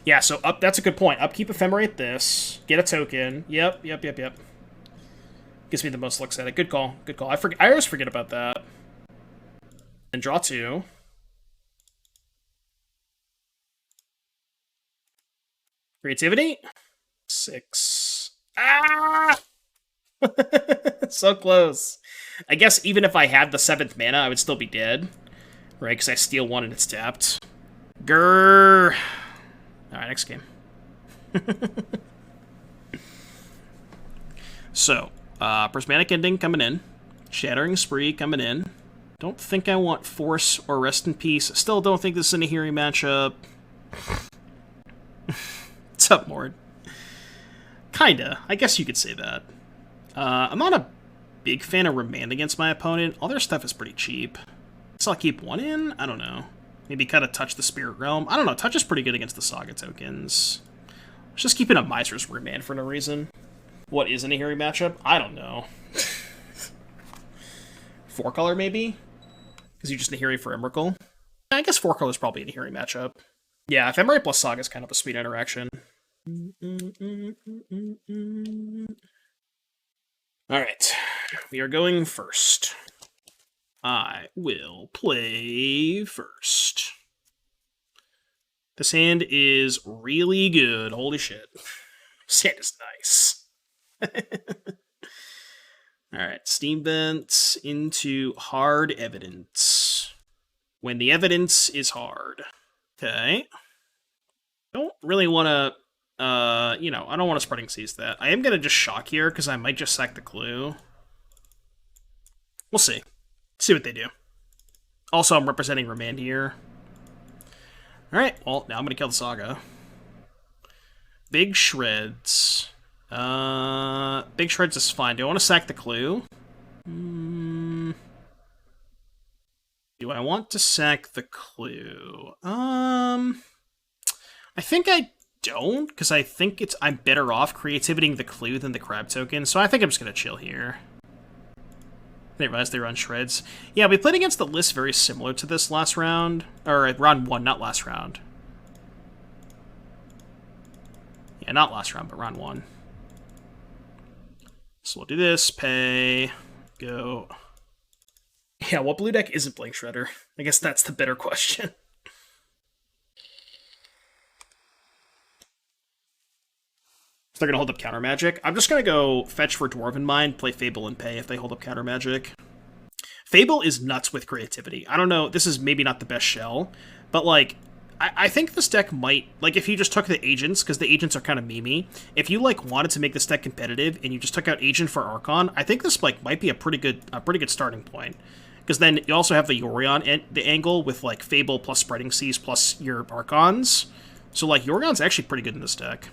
Yeah, so that's a good point. Upkeep Ephemerate this. Get a token. Yep. Gives me the most looks at it. Good call. Good call. I always forget about that. And draw 2. Creativity. 6. Ah! So close. I guess even if I had the 7th mana, I would still be dead. Right, because I steal 1 and it's tapped. Grrr. Alright, next game. So, Prismatic Ending coming in. Shattering Spree coming in. Don't think I want Force or Rest in Peace. Still don't think this is an Ahiri matchup. What's up, Mord? Kinda. I guess you could say that. I'm not a big fan of Remand against my opponent. All their stuff is pretty cheap. So I'll keep 1 in? I don't know. Maybe kind of touch the Spirit Realm. I don't know. Touch is pretty good against the Saga tokens. Let's just keep in a Miser's Remand for no reason. What is an Ahiri matchup? I don't know. 4-color, maybe? Because you just Ahiri for Emrakul? I guess 4-color is probably an Ahiri matchup. Yeah, Ephemerate plus Saga is kind of a sweet interaction. Alright. We are going first. I will play first. This hand is really good. Holy shit. This hand is nice. Alright, Steam Vents into Hard Evidence. When the evidence is hard. Okay. Don't really want to, I don't want to Spreading Seas that. I am going to just shock here, because I might just sack the clue. We'll see. See what they do. Also, I'm representing Remand here. Alright, well, now I'm going to kill the Saga. Big Shreds. Big Shreds is fine. Do I want to sack the clue? Do I want to sack the clue? I think I don't, because I think I'm better off creativitying the clue than the crab token, so I think I'm just going to chill here. They realize they run Shreds. Yeah, we played against the list very similar to this last round. Or round 1, not last round. Yeah, not last round, but round 1. So we'll do this, pay, go. Yeah, what blue deck isn't playing Shredder? I guess that's the better question. They're going to hold up Counter Magic. I'm just going to go fetch for Dwarven Mine, play Fable, and pay if they hold up Counter Magic. Fable is nuts with creativity. I don't know, this is maybe not the best shell, but, like, I think this deck might, like, if you just took the Agents, because the Agents are kind of memey, if you, like, wanted to make this deck competitive, and you just took out Agent for Archon, I think this, like, might be a pretty good starting point. Because then you also have the Yorion the angle with, like, Fable plus Spreading Seas plus your Archons. So, like, Yorion's actually pretty good in this deck.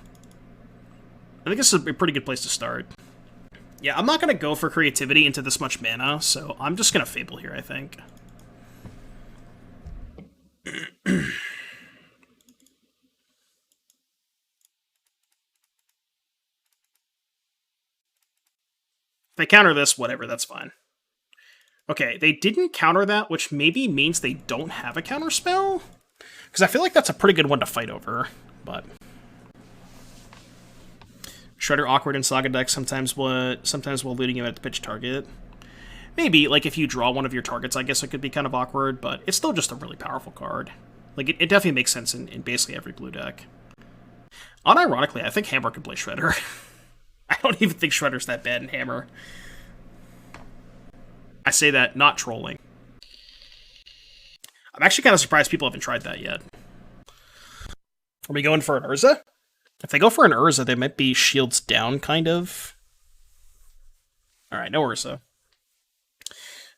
I think this is a pretty good place to start. Yeah, I'm not going to go for creativity into this much mana, so I'm just going to Fable here, I think. If they counter this, whatever, that's fine. Okay, they didn't counter that, which maybe means they don't have a counter spell? Because I feel like that's a pretty good one to fight over, but... Shredder awkward in Saga decks sometimes while looting him at the pitch target. Maybe, like, if you draw one of your targets, I guess it could be kind of awkward, but it's still just a really powerful card. Like, it definitely makes sense in basically every blue deck. Unironically, I think Hammer can play Shredder. I don't even think Shredder's that bad in Hammer. I say that not trolling. I'm actually kind of surprised people haven't tried that yet. Are we going for an Urza? If they go for an Urza, they might be shields down, kind of. Alright, no Urza.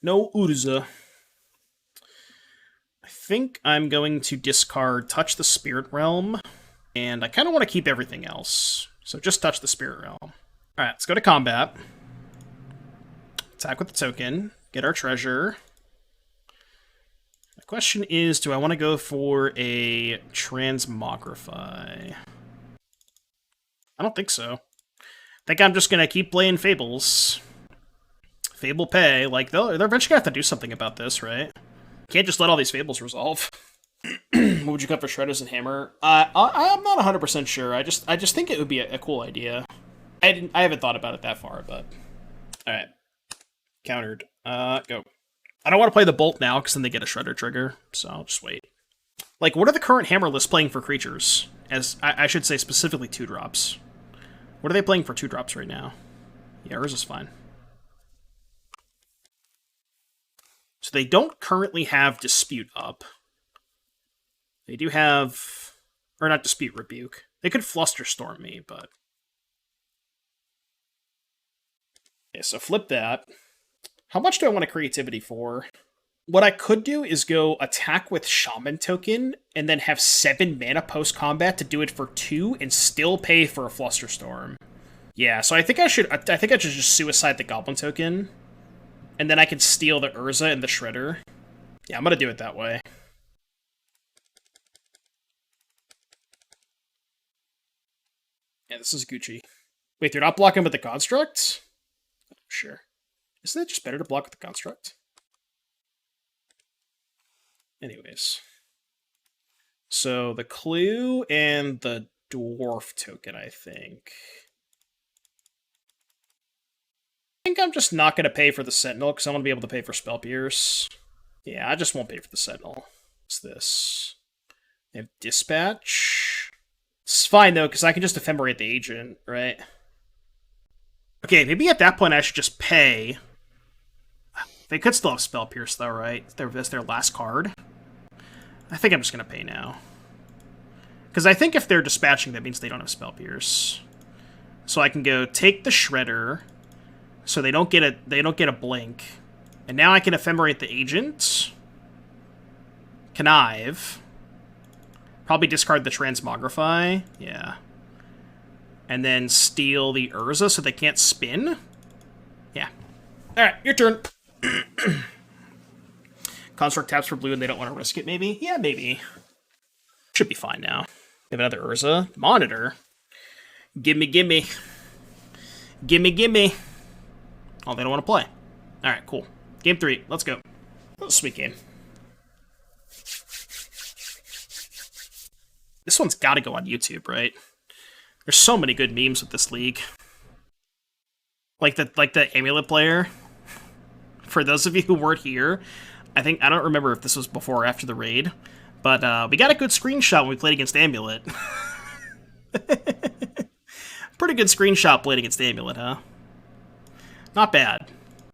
No Urza. I think I'm going to discard Touch the Spirit Realm, and I kind of want to keep everything else. So just touch the Spirit Realm. Alright, let's go to combat. Attack with the token. Get our treasure. Question is, do I want to go for a Transmogrify? I don't think so. I think I'm just going to keep playing Fables. Fable pay. Like, they're eventually going to have to do something about this, right? Can't just let all these Fables resolve. What would you cut for Shredders and Hammer? I'm not 100% sure. I just think it would be a cool idea. I haven't thought about it that far, but... Alright. Countered. Go. I don't want to play the Bolt now, because then they get a Shredder trigger, so I'll just wait. Like, what are the current Hammer lists playing for creatures? As I should say specifically 2-drops. What are they playing for 2-drops right now? Yeah, Urza's fine. So they don't currently have Dispute up. They do have... Or not Dispute, Rebuke. They could Flusterstorm me, but... Okay, so flip that. How much do I want a Creativity for? What I could do is go attack with Shaman token, and then have 7 mana post-combat to do it for 2, and still pay for a Flusterstorm. Yeah, so I think I should just suicide the Goblin token, and then I can steal the Urza and the Shredder. Yeah, I'm gonna do it that way. Yeah, this is Gucci. Wait, they're not blocking with the Construct? Sure. Isn't it just better to block with the Construct? Anyways. So, the Clue and the Dwarf token, I think. I think I'm just not going to pay for the Sentinel, because I want to be able to pay for Spell Pierce. Yeah, I just won't pay for the Sentinel. What's this? They have Dispatch. It's fine, though, because I can just Ephemerate the Agent, right? Okay, maybe at that point I should just pay. They could still have Spell Pierce, though, right? That's their last card. I think I'm just going to pay now. Because I think if they're dispatching, that means they don't have Spell Pierce. So I can go take the Shredder, so they don't get a blink. And now I can Ephemerate the Agent. Connive. Probably discard the Transmogrify. Yeah. And then steal the Urza so they can't spin. Yeah. Alright, your turn. Construct taps for blue and they don't want to risk it, maybe? Yeah, maybe. Should be fine now. We have another Urza. Monitor. Gimme, gimme. Gimme, gimme. Oh, they don't want to play. Alright, cool. Game 3. Let's go. That was a sweet game. This one's got to go on YouTube, right? There's so many good memes with this league. Like the Amulet player. For those of you who weren't here, I don't remember if this was before or after the raid, but we got a good screenshot when we played against Amulet. Pretty good screenshot played against Amulet, huh? Not bad.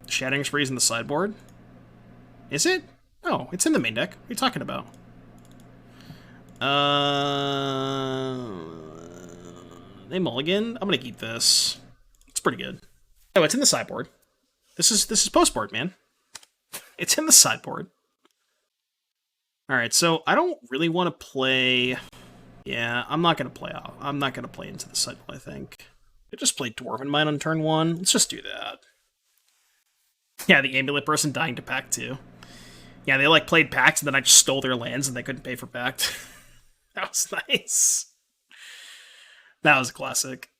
Shattering Spree's in the sideboard. Is it? Oh, it's in the main deck. What are you talking about? They mulligan? I'm gonna keep this. It's pretty good. Oh, it's in the sideboard. This is postboard, man. It's in the sideboard. Alright, so I don't really want to play... Yeah, I'm not gonna play into the sideboard, I think. I just played Dwarven Mine on turn 1. Let's just do that. Yeah, the Amulet person dying to Pact 2. Yeah, they played Pact, and then I just stole their lands and they couldn't pay for Pact. That was nice. That was a classic.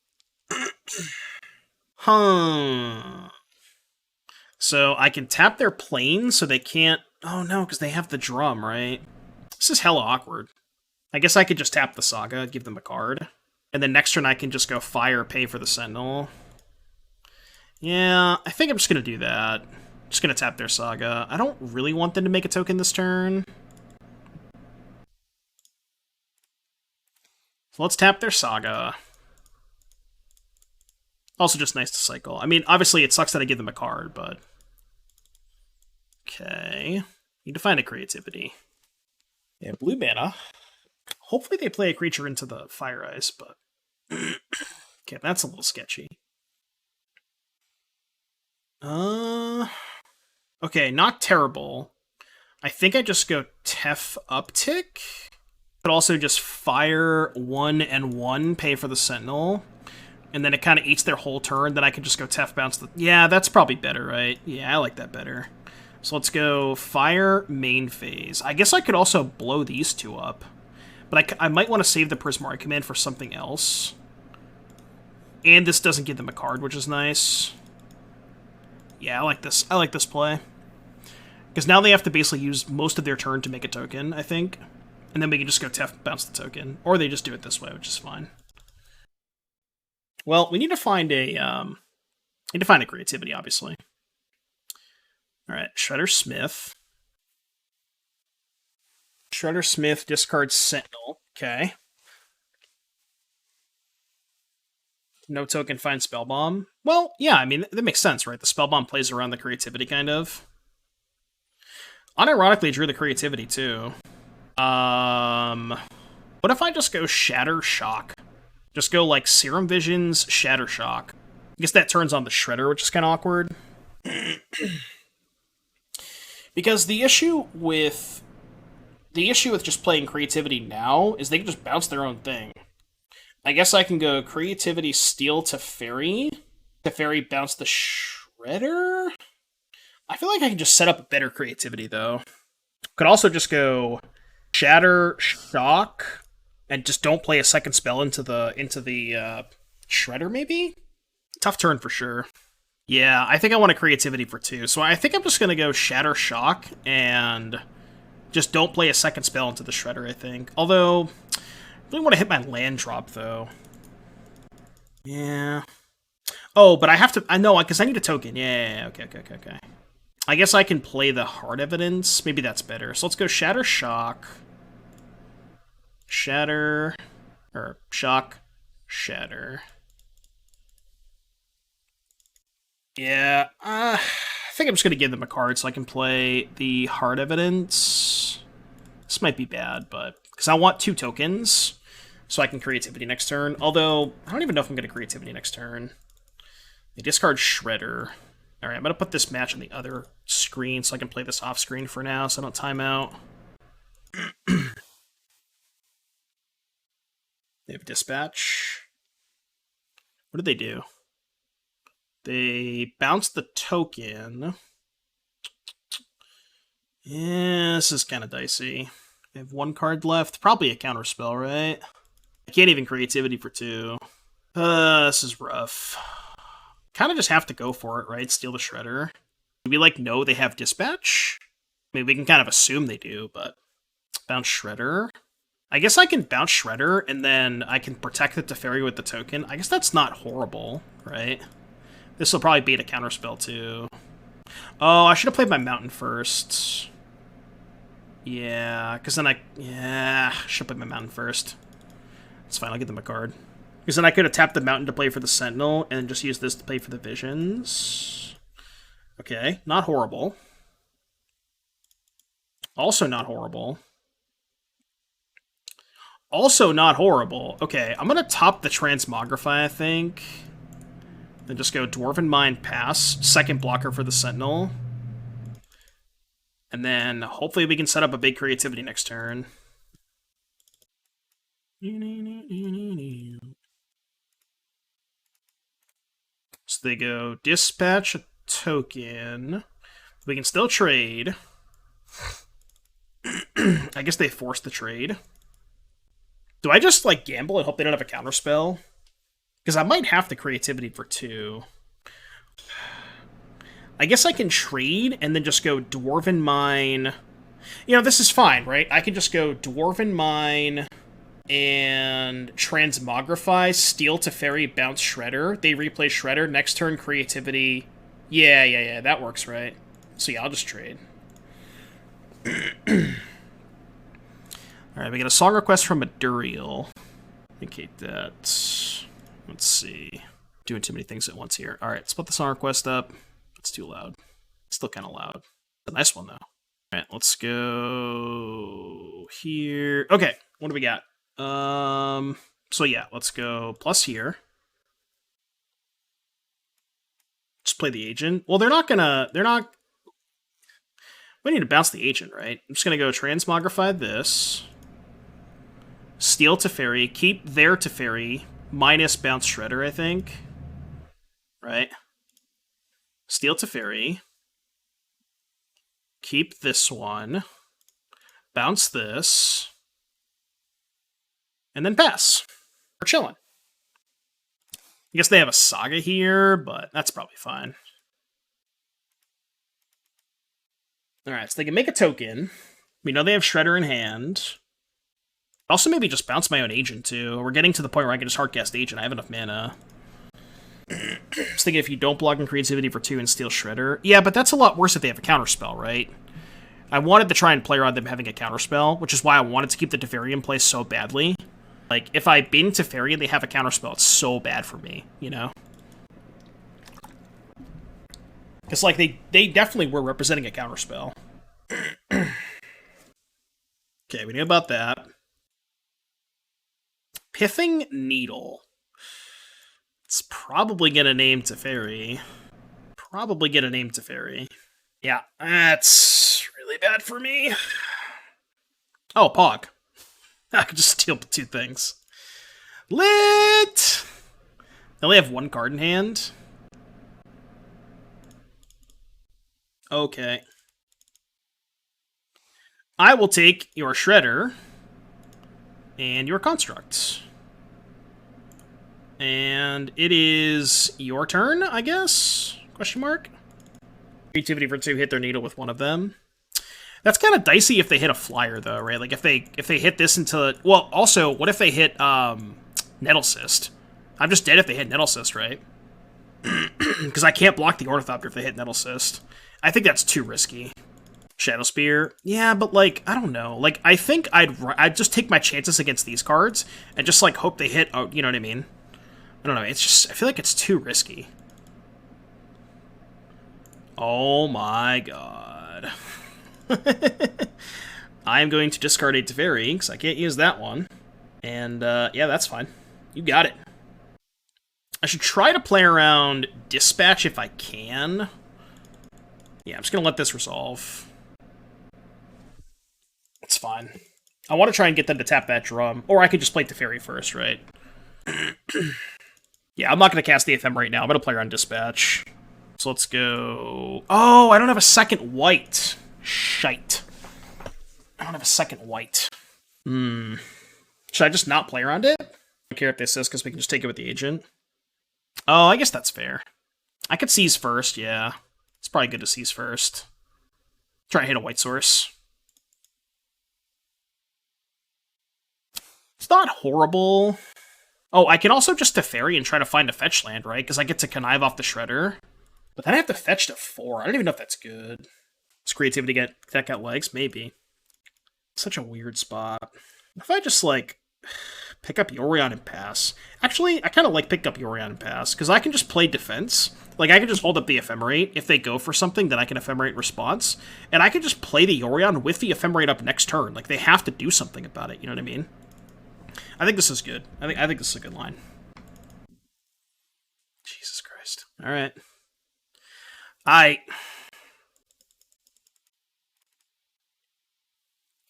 So I can tap their plane so they can't... Oh no, because they have the drum, right? This is hella awkward. I guess I could just tap the Saga, give them a card. And then next turn I can just go fire, pay for the Sentinel. Yeah, I think I'm just going to do that. Just going to tap their Saga. I don't really want them to make a token this turn. So let's tap their Saga. Also just nice to cycle. I mean, obviously it sucks that I give them a card, but... Okay. Need to find a Creativity. Yeah, blue mana. Hopefully they play a creature into the Fire Ice, but... Okay, that's a little sketchy. Okay, not terrible. I think I just go Tef Uptick. But also just fire 1 and 1, pay for the Sentinel. And then it kind of eats their whole turn, then I can just go Tef bounce the... Yeah, that's probably better, right? Yeah, I like that better. So let's go fire main phase. I guess I could also blow these two up. But I might want to save the Prismari Command for something else. And this doesn't give them a card, which is nice. Yeah, I like this. I like this play. Because now they have to basically use most of their turn to make a token, I think. And then we can just go bounce the token. Or they just do it this way, which is fine. Well, we need to find a creativity, obviously. Alright, Shredder Smith. Shredder Smith discards Sentinel. Okay. No token, find Spellbomb. Well, yeah, I mean, that makes sense, right? The Spellbomb plays around the creativity, kind of. Unironically, drew the creativity, too. What if I just go Shatter Shock? Just go, like, Serum Visions, Shatter Shock. I guess that turns on the Shredder, which is kind of awkward. Because the issue with just playing creativity now is they can just bounce their own thing. I guess I can go creativity, steal Teferi. Teferi bounce the Shredder? I feel like I can just set up a better creativity, though. Could also just go Shatter Shock and just don't play a second spell into the Shredder, maybe? Tough turn for sure. Yeah, I think I want a creativity for 2, so I think I'm just going to go Shatter Shock and just don't play a second spell into the Shredder, I think. Although, I really want to hit my land drop, though. Yeah. Oh, but I have to... I know, because I need a token. Yeah, okay. I guess I can play the Hard Evidence. Maybe that's better. So let's go Shatter Shock. Shatter... Or Shock. Shatter... Yeah, I think I'm just going to give them a card so I can play the Hard Evidence. This might be bad, but... Because I want 2 tokens, so I can Creativity next turn. Although, I don't even know if I'm going to Creativity next turn. They discard Shredder. Alright, I'm going to put this match on the other screen so I can play this off-screen for now, so I don't time out. They have Dispatch. What did they do? They bounce the token. Yeah, this is kind of dicey. They have 1 card left. Probably a counterspell, right? I can't even creativity for 2. This is rough. Kind of just have to go for it, right? Steal the Shredder. Do we, like, know they have Dispatch? I mean, we can kind of assume they do, but... Bounce Shredder. I guess I can bounce Shredder, and then I can protect the Teferi with the token. I guess that's not horrible, right? This will probably beat a counterspell, too. Oh, I should have played my Mountain first. Yeah, because then I should have played my Mountain first. It's fine, I'll give them a card. Because then I could have tapped the Mountain to play for the Sentinel, and just use this to play for the Visions. Okay, not horrible. Also not horrible. Also not horrible. Okay, I'm going to top the Transmogrify, I think. Then just go Dwarven Mine, pass. Second blocker for the Sentinel. And then hopefully we can set up a big creativity next turn. So they go dispatch a token. We can still trade. I guess they force the trade. Do I just, like, gamble and hope they don't have a counterspell? Because I might have the creativity for 2. I guess I can trade and then just go Dwarven Mine. You know, this is fine, right? I can just go Dwarven Mine and Transmogrify, steal Teferi, bounce Shredder. They replay Shredder. Next turn, creativity. Yeah, that works, right? So yeah, I'll just trade. Alright, we get a song request from Aduriel. Indicate that. Let's see. Doing too many things at once here. Alright, split the song request up. It's too loud. It's still kind of loud. It's a nice one, though. Alright, let's go here. Okay, what do we got? So yeah, let's go plus here. Just play the agent. Well, they're not... We need to bounce the agent, right? I'm just gonna go Transmogrify this. Steal Teferi, keep their Teferi, minus bounce Shredder, I think. Right? Steal Teferi. keep this one, bounce this, and then pass. We're chilling. I guess they have a Saga here, but that's probably fine. Alright, so they can make a token. We know they have Shredder in hand. Also, maybe just bounce my own Agent, too. We're getting to the point where I can just hardcast Agent. I have enough mana. I was thinking if you don't block in Creativity for 2 and steal Shredder. Yeah, but that's a lot worse if they have a counterspell, right? I wanted to try and play around them having a counterspell, which is why I wanted to keep the Teferi in place so badly. Like, if I bin Teferi and they have a counterspell, it's so bad for me, you know? Because, like, they definitely were representing a counterspell. Okay, we knew about that. Pithing Needle. It's probably gonna name Teferi. Probably gonna name Teferi. Yeah, that's really bad for me. Oh, Pog. I could just steal 2 things. Lit! They only have 1 card in hand. Okay. I will take your Shredder and your Construct. And it is your turn, I guess? Question mark? Creativity for 2, hit their needle with one of them. That's kind of dicey if they hit a flyer, though, right? Like, if they hit this into... Well, also, what if they hit Nettle Cyst? I'm just dead if they hit Nettle Cyst, right? Because I can't block the Ornithopter if they hit Nettle Cyst. I think that's too risky. Shadow Spear? Yeah, but, like, I don't know. Like, I think I'd just take my chances against these cards and just, like, hope they hit... Oh, you know what I mean? I don't know. It's just... I feel like it's too risky. Oh my god. I am going to discard a Teferi, because I can't use that one. And, yeah, that's fine. You got it. I should try to play around Dispatch if I can. Yeah, I'm just going to let this resolve. It's fine. I want to try and get them to tap that drum. Or I could just play Teferi first, right? Yeah, I'm not going to cast the Ephemerate now. I'm going to play around Dispatch. So let's go... Oh, I don't have a second white. Shite. I don't have a second white. Should I just not play around it? I don't care if this is, because we can just take it with the Agent. Oh, I guess that's fair. I could seize first, yeah. It's probably good to seize first. Try and hit a white source. It's not horrible. Oh, I can also just Teferi and try to find a fetch land, right? Because I get to connive off the Shredder. But then I have to fetch to 4. I don't even know if that's good. Does Creativity that got legs? Maybe. Such a weird spot. If I just, like, pick up Yorion and pass. Actually, I kind of like pick up Yorion and pass, because I can just play defense. Like, I can just hold up the Ephemerate. If they go for something, then I can Ephemerate response. And I can just play the Yorion with the Ephemerate up next turn. Like, they have to do something about it, you know what I mean? I think this is good. I think this is a good line. Jesus Christ. Alright.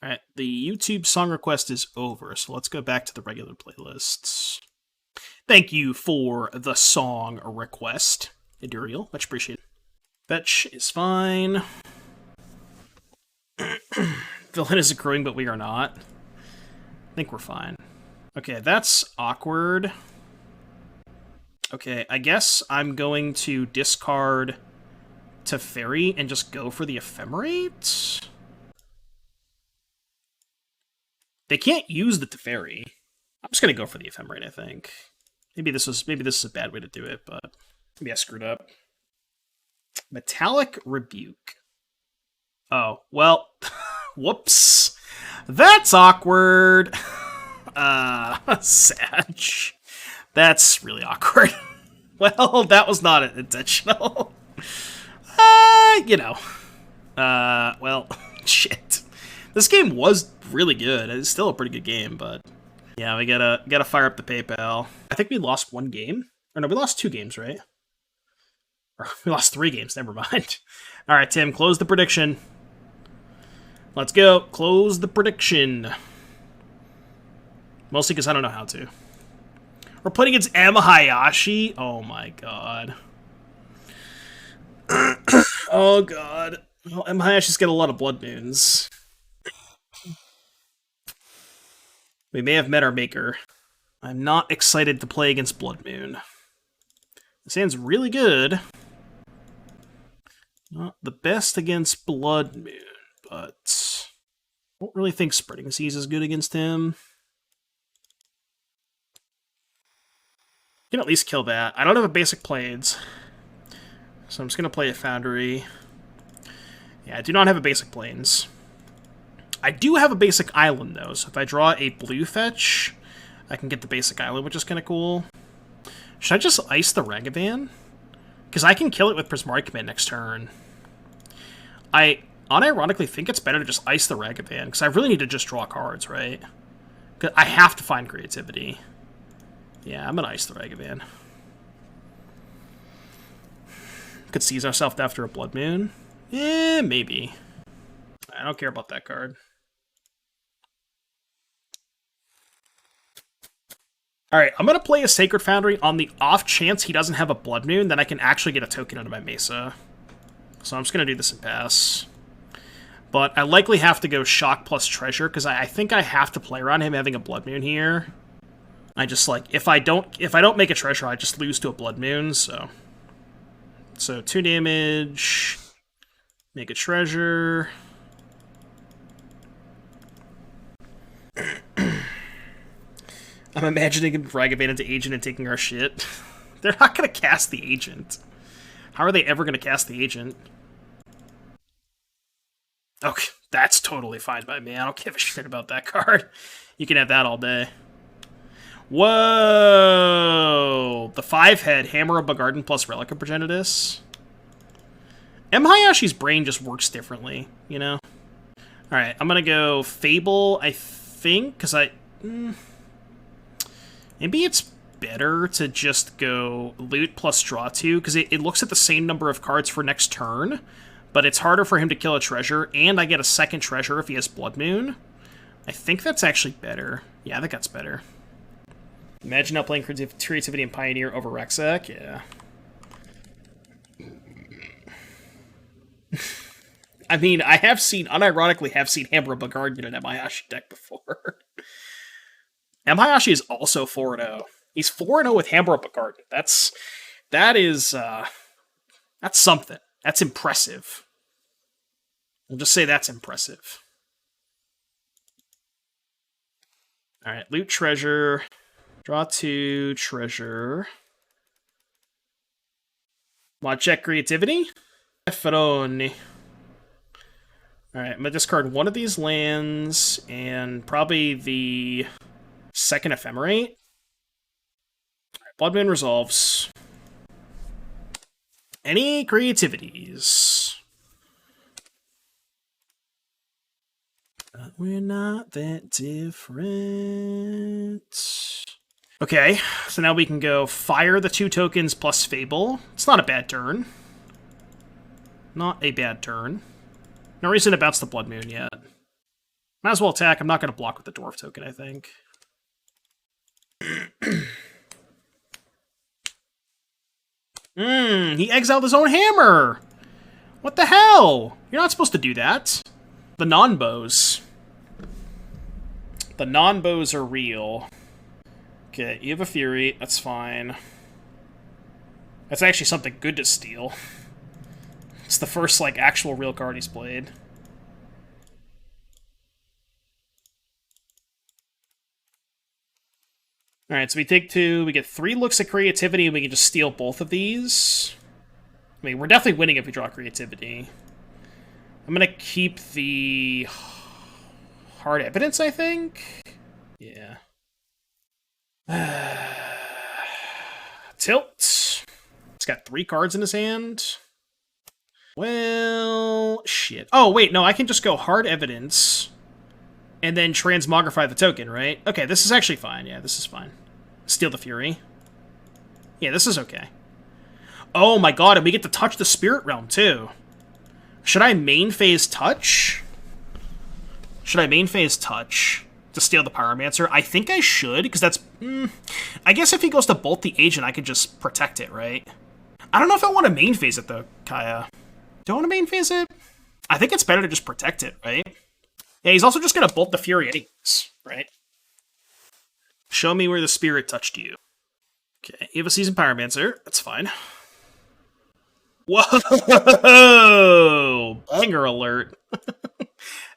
Alright, the YouTube song request is over, so let's go back to the regular playlists. Thank you for the song request, Eduriel. Much appreciated. Fetch is fine. Villain is accruing, but we are not. I think we're fine. Okay, that's awkward. Okay, I guess I'm going to discard Teferi and just go for the Ephemerate? They can't use the Teferi. I'm just gonna go for the Ephemerate, I think. Maybe this is a bad way to do it, but maybe I screwed up. Metallic Rebuke. Oh, well, whoops. That's awkward. Sag. That's really awkward. Well, that was not intentional. You know. Well, shit. This game was really good. It's still a pretty good game, but yeah, we gotta fire up the PayPal. I think we lost 1 game. Or no, we lost 2 games, right? Or we lost 3 games, never mind. Alright, Tim, close the prediction. Let's go. Close the prediction. Mostly because I don't know how to. We're playing against Amahayashi? Oh my god. Oh god. Well, Hayashi's got a lot of blood moons. We may have met our maker. I'm not excited to play against Blood Moon. This hand's really good. Not the best against Blood Moon, but I don't really think Spreading Seas is good against him. You can at least kill that. I don't have a basic Plains, so I'm just going to play a Foundry. Yeah, I do not have a basic Plains. I do have a basic Island, though, so if I draw a blue fetch, I can get the basic Island, which is kind of cool. Should I just ice the Ragavan? Because I can kill it with Prismari Command next turn. I unironically think it's better to just ice the Ragavan, because I really need to just draw cards, right? Because I have to find creativity. Yeah, I'm going to ice the Ragavan. Could seize ourselves after a Blood Moon. Eh, maybe. I don't care about that card. Alright, I'm going to play a Sacred Foundry on the off chance he doesn't have a Blood Moon, then I can actually get a token out of my Mesa. So I'm just going to do this and pass. But I likely have to go Shock plus Treasure, because I think I have to play around him having a Blood Moon here. I just, like, if I don't make a Treasure, I just lose to a Blood Moon, so... So, 2 damage... Make a Treasure... I'm imagining him Ragavan into Agent and taking our shit. They're not going to cast the Agent. How are they ever going to cast the Agent? Okay, that's totally fine by me. I don't give a shit about that card. You can have that all day. Whoa! The 5-head Hammer of Bagarden plus Relic of Progenitus. M. Hayashi's brain just works differently, you know? Alright, I'm going to go Fable, I think, because maybe it's better to just go Loot plus Draw 2, because it looks at the same number of cards for next turn, but it's harder for him to kill a treasure, and I get a second treasure if he has Blood Moon. I think that's actually better. Yeah, I think that's better. Imagine now playing Creativity and Pioneer over Rexac, yeah. I mean, unironically have seen Hammer of Bagarden in an MHayashi deck before. MHayashi is also 4-0. He's 4-0 with Hammer of Bagarden. That's something. That's impressive. I'll just say that's impressive. Alright, loot treasure. Draw 2, treasure. Want to check creativity? Ferroni. Alright, I'm going to discard one of these lands, and probably the second Ephemerate. Alright, Blood Moon resolves. Any creativities? But we're not that different. Okay, so now we can go fire the 2 tokens plus Fable. It's not a bad turn. Not a bad turn. No reason to bounce the Blood Moon yet. Might as well attack. I'm not going to block with the Dwarf token, I think. He exiled his own hammer! What the hell? You're not supposed to do that. The non-bows. The non-bows are real. Okay, you have a Fury. That's fine. That's actually something good to steal. It's the first, like, actual real card he's played. Alright, so we take 2, we get 3 looks at creativity, and we can just steal both of these. I mean, we're definitely winning if we draw creativity. I'm gonna keep the hard evidence, I think? Yeah. Tilt. It's got 3 cards in his hand. Well, shit. Oh, wait, no, I can just go hard evidence and then transmogrify the token, right? Okay, this is actually fine. Yeah, this is fine. Steal the Fury. Yeah, this is okay. Oh my god, and we get to touch the Spirit Realm, too. Should I main phase touch? Should I main phase touch to steal the Pyromancer? I think I should, because that's... I guess if he goes to bolt the Agent, I could just protect it, right? I don't know if I want to main phase it, though, Kaya. Do I want to main phase it? I think it's better to just protect it, right? Yeah, he's also just gonna bolt the Fury anyways, right? Show me where the spirit touched you. Okay, you have a Seasoned Pyromancer. That's fine. Whoa! Banger alert.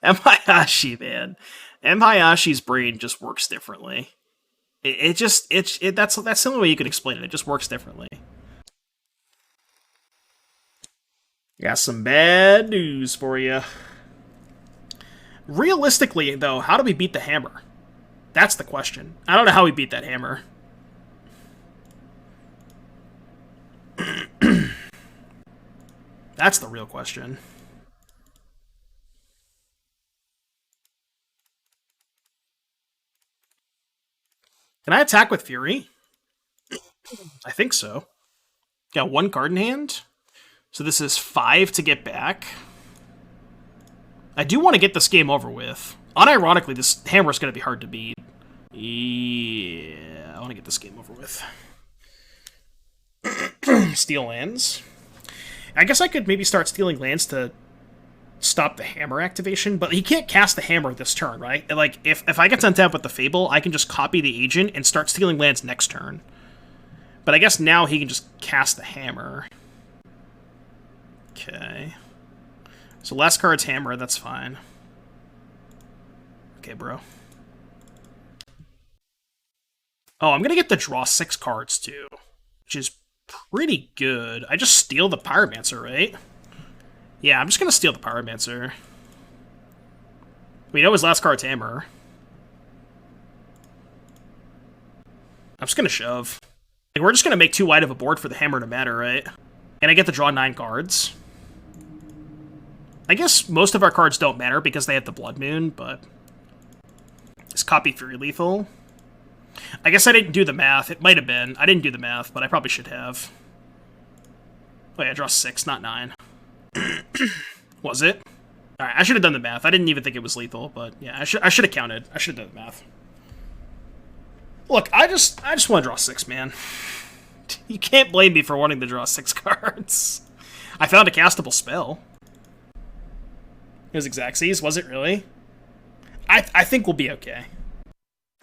M. Hayashi, man. M. Hayashi's brain just works differently. That's the only way you can explain it. It just works differently. Got some bad news for you. Realistically, though, how do we beat the hammer? That's the question. I don't know how we beat that hammer. That's the real question. Can I attack with Fury? I think so. Got one card in hand. So this is 5 to get back. I do want to get this game over with. Unironically, this hammer is going to be hard to beat. Yeah, I want to get this game over with. Steal lands. I guess I could maybe start stealing lands to stop the hammer activation, but he can't cast the hammer this turn, right? Like, if I get to untap with the Fable, I can just copy the agent and start stealing lands next turn. But I guess now he can just cast the hammer. Okay. So last card's hammer, that's fine. Okay, bro. Oh, I'm gonna get to draw 6 cards, too. Which is pretty good. I just steal the Pyromancer, right? Yeah, I'm just gonna steal the Pyromancer. We know his last card's hammer. I'm just gonna shove. Like, we're just gonna make too wide of a board for the hammer to matter, right? And I get to draw 9 cards. I guess most of our cards don't matter because they have the Blood Moon, but... Is Copy Fury lethal? I guess I didn't do the math. It might have been. I didn't do the math, but I probably should have. Oh yeah, draw 6, not 9. Was it? Alright, I should have done the math. I didn't even think it was lethal, but yeah, I should have counted. I should have done the math. Look, I just want to draw 6, man. You can't blame me for wanting to draw 6 cards. I found a castable spell. It was Xaxes, was it really? I think we'll be okay.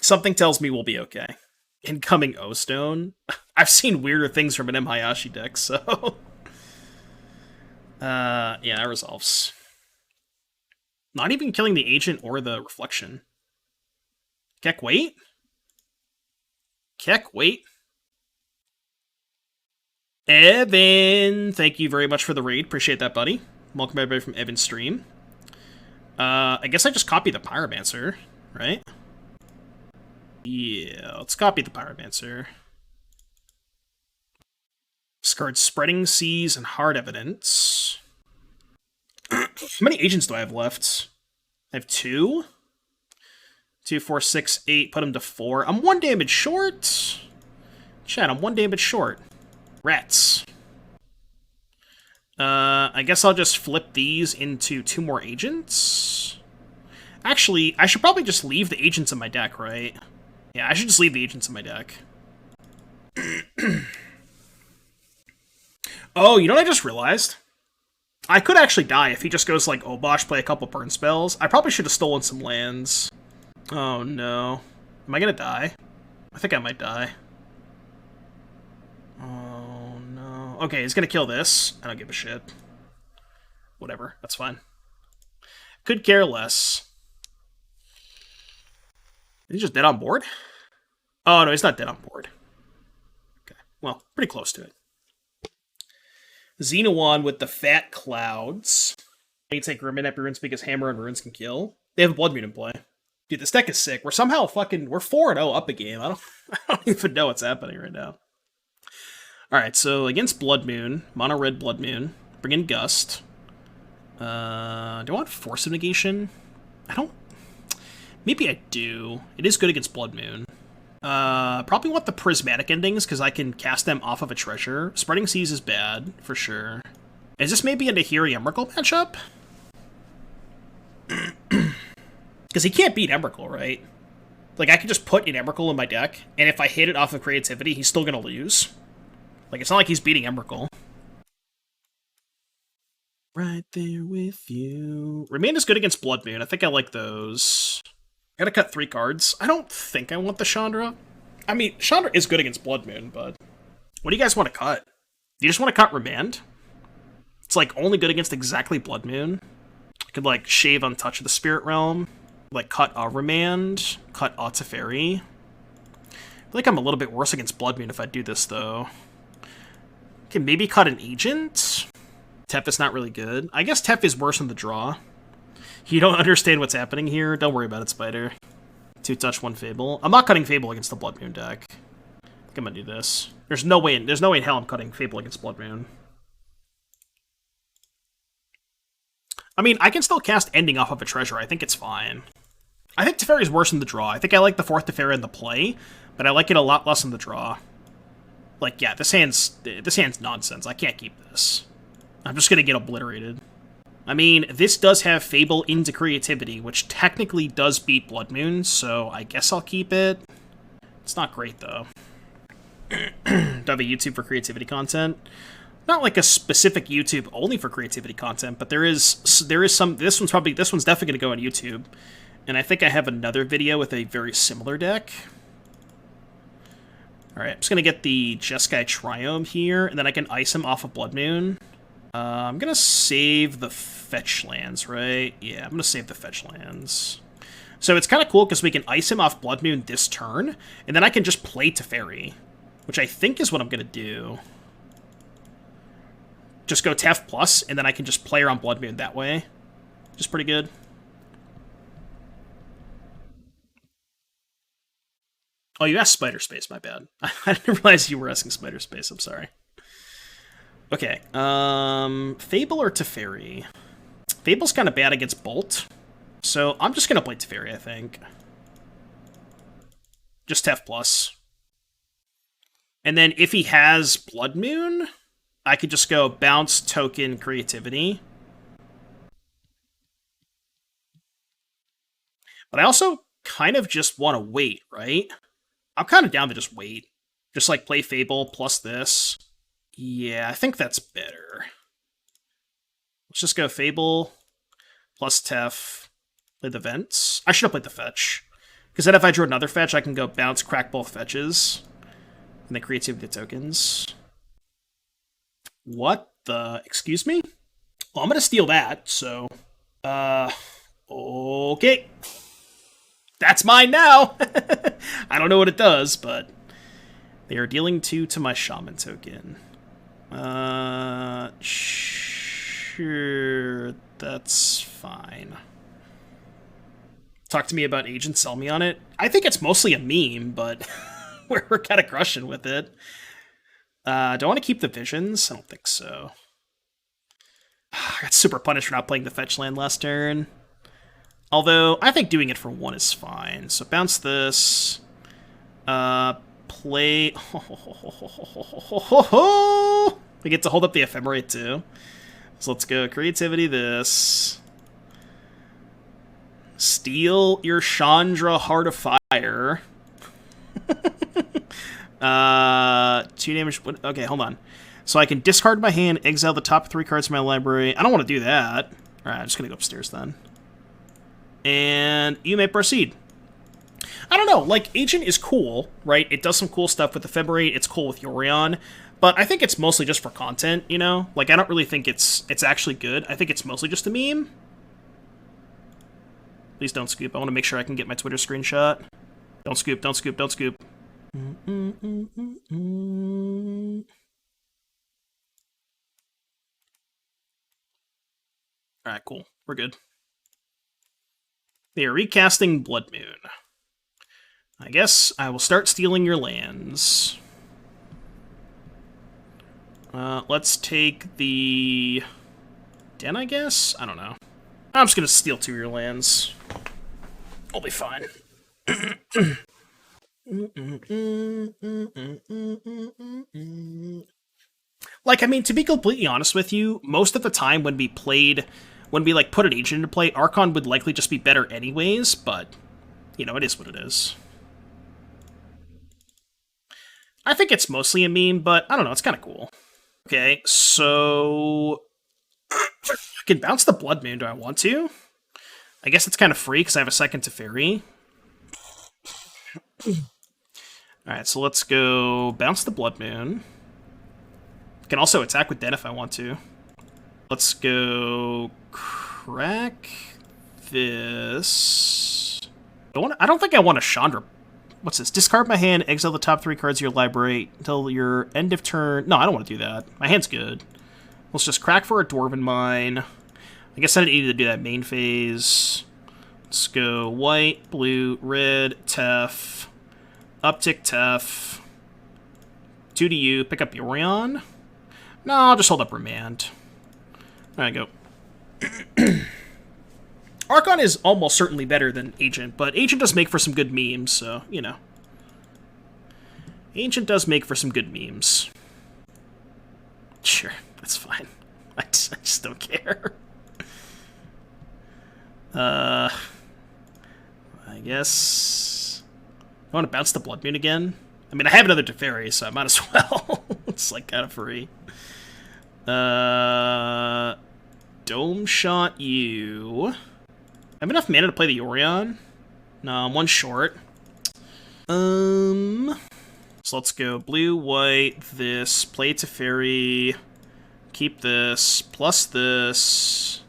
Something tells me we'll be okay. Incoming O-Stone? I've seen weirder things from an M. Hayashi deck, so... yeah, that resolves. Not even killing the agent or the reflection. Keck, wait? Keck, wait? Evan! Thank you very much for the raid. Appreciate that, buddy. Welcome everybody from Evan's stream. I guess I just copy the Pyromancer, right? Yeah, let's copy the Pyromancer. Discard Spreading Seas and Hard Evidence. How many agents do I have left? I have 2? 2, 4, 6, 8. Put them to 4. I'm 1 damage short. Chat, I'm 1 damage short. Rats. I guess I'll just flip these into 2 more agents. Actually, I should probably just leave the agents in my deck, right? Yeah, I should just leave the agents in my deck. Oh, you know what I just realized? I could actually die if he just goes like, oh, Bosch, play a couple burn spells. I probably should have stolen some lands. Oh, no. Am I gonna die? I think I might die. Oh, no. Okay, he's gonna kill this. I don't give a shit. Whatever, that's fine. Could care less. Is he just dead on board? Oh, no, he's not dead on board. Okay, well, pretty close to it. Xenowan with the fat clouds. They take Remand up runes because Hammer and Runes can kill. They have Blood Moon in play. Dude, this deck is sick. We're somehow we're 4-0 up a game. I don't even know what's happening right now. Alright, so against Blood Moon, mono red Blood Moon, bring in Gust. Do I want Force of Negation? I don't... Maybe I do. It is good against Blood Moon. Probably want the Prismatic Endings, because I can cast them off of a treasure. Spreading Seas is bad, for sure. Is this maybe a Nahiri Emrakul matchup? Because he can't beat Emrakul, right? Like, I can just put an Emrakul in my deck, and if I hit it off of Creativity, he's still gonna lose. Like, it's not like he's beating Emrakul. Right there with you. Remand is good against Blood Moon. I think I like those. I gotta cut 3 cards. I don't think I want the Chandra. I mean, Chandra is good against Blood Moon, but... What do you guys want to cut? Do you just want to cut Remand? It's, like, only good against exactly Blood Moon. I could, like, shave on Touch of the Spirit Realm. Like, cut a Remand. Cut a Teferi. I feel like I'm a little bit worse against Blood Moon if I do this, though. Okay, maybe cut an Agent. Tef is not really good. I guess Tef is worse in the draw. You don't understand what's happening here? Don't worry about it, Spider. 2 touch, 1 Fable. I'm not cutting Fable against the Blood Moon deck. I think I'm gonna do this. There's no way in hell I'm cutting Fable against Blood Moon. I mean, I can still cast Ending off of a treasure. I think it's fine. I think Teferi is worse in the draw. I think I like the 4th Teferi in the play, but I like it a lot less in the draw. Like, yeah, this hand's nonsense. I can't keep this. I'm just gonna get obliterated. I mean, this does have Fable into Creativity, which technically does beat Blood Moon, so I guess I'll keep it. It's not great, though. Do I have a YouTube for creativity content? Not like a specific YouTube only for creativity content, but there is some. This one's definitely gonna go on YouTube, and I think I have another video with a very similar deck. All right, I'm just gonna get the Jeskai Triome here, and then I can ice him off of Blood Moon. I'm gonna save the fetch lands, right? Yeah, I'm gonna save the fetch lands. So it's kind of cool because we can ice him off Blood Moon this turn, and then I can just play Teferi, which I think is what I'm gonna do. Just go Tef plus, and then I can just play her on Blood Moon that way. Which is pretty good. Oh, you asked Spider Space, my bad. I didn't realize you were asking Spider Space, I'm sorry. Okay, Fable or Teferi? Fable's kind of bad against Bolt, so I'm just gonna play Teferi, I think. Just Tef plus. And then if he has Blood Moon, I could just go bounce, token, creativity. But I also kind of just want to wait, right? I'm kind of down to just wait. Just like play Fable plus this. Yeah, I think that's better. Let's just go Fable plus Tef. Play the Vents. I should have played the Fetch. Because then if I drew another Fetch, I can go bounce, crack both Fetches. And then Creativity Tokens. What the... Excuse me? Well, I'm going to steal that, so... Okay. That's mine now! I don't know what it does, but... They are dealing 2 to my Shaman token. Sure, that's fine. Talk to me about Agent, sell me on it. I think it's mostly a meme, but we're kind of crushing with it. Do I want to keep the Visions? I don't think so. I got super punished for not playing the fetch land last turn. Although, I think doing it for 1 is fine. So bounce this. Play... We get to hold up the Ephemerate too. So let's go Creativity this. Steal your Chandra Heart of Fire. 2 damage... Okay, hold on. So I can discard my hand, exile the top 3 cards of my library. I don't want to do that. Alright, I'm just going to go upstairs then. And you may proceed. I don't know, like, Agent is cool, right? It does some cool stuff with Ephemerate, it's cool with Yorion, but I think it's mostly just for content, you know? Like, I don't really think it's actually good. I think it's mostly just a meme. Please don't scoop. I want to make sure I can get my Twitter screenshot. Don't scoop, don't scoop, don't scoop. Alright, cool. We're good. They are recasting Blood Moon. I guess I will start stealing your lands. Let's take the Den, I guess? I don't know. I'm just gonna steal 2 of your lands. I'll be fine. Like, I mean, to be completely honest with you, most of the time when we like put an Agent into play, Archon would likely just be better anyways, but, you know, it is what it is. I think it's mostly a meme, but I don't know, it's kind of cool. Okay, so I can bounce the Blood Moon, do I want to? I guess it's kind of free because I have a second Teferi. Alright, so let's go bounce the Blood Moon. I can also attack with Den if I want to. Let's go crack this. I don't think I want a Chandra. What's this? Discard my hand, exile the top 3 cards of your library until your end of turn. No, I don't want to do that. My hand's good. Let's just crack for a Dwarven Mine. I guess I didn't need to do that main phase. Let's go white, blue, red, Tef. Uptick Tef. 2 to you. Pick up Yorion. No, I'll just hold up Remand. There I go. Archon is almost certainly better than Agent, but Agent does make for some good memes, so, you know. Agent does make for some good memes. Sure, that's fine. I just don't care. I guess... I want to bounce the Blood Moon again. I mean, I have another Teferi, so I might as well. It's, like, kind of free. Dome Shot you... I have enough mana to play the Yorion. No, I'm one short. So let's go blue, white, this, play Teferi, keep this, plus this,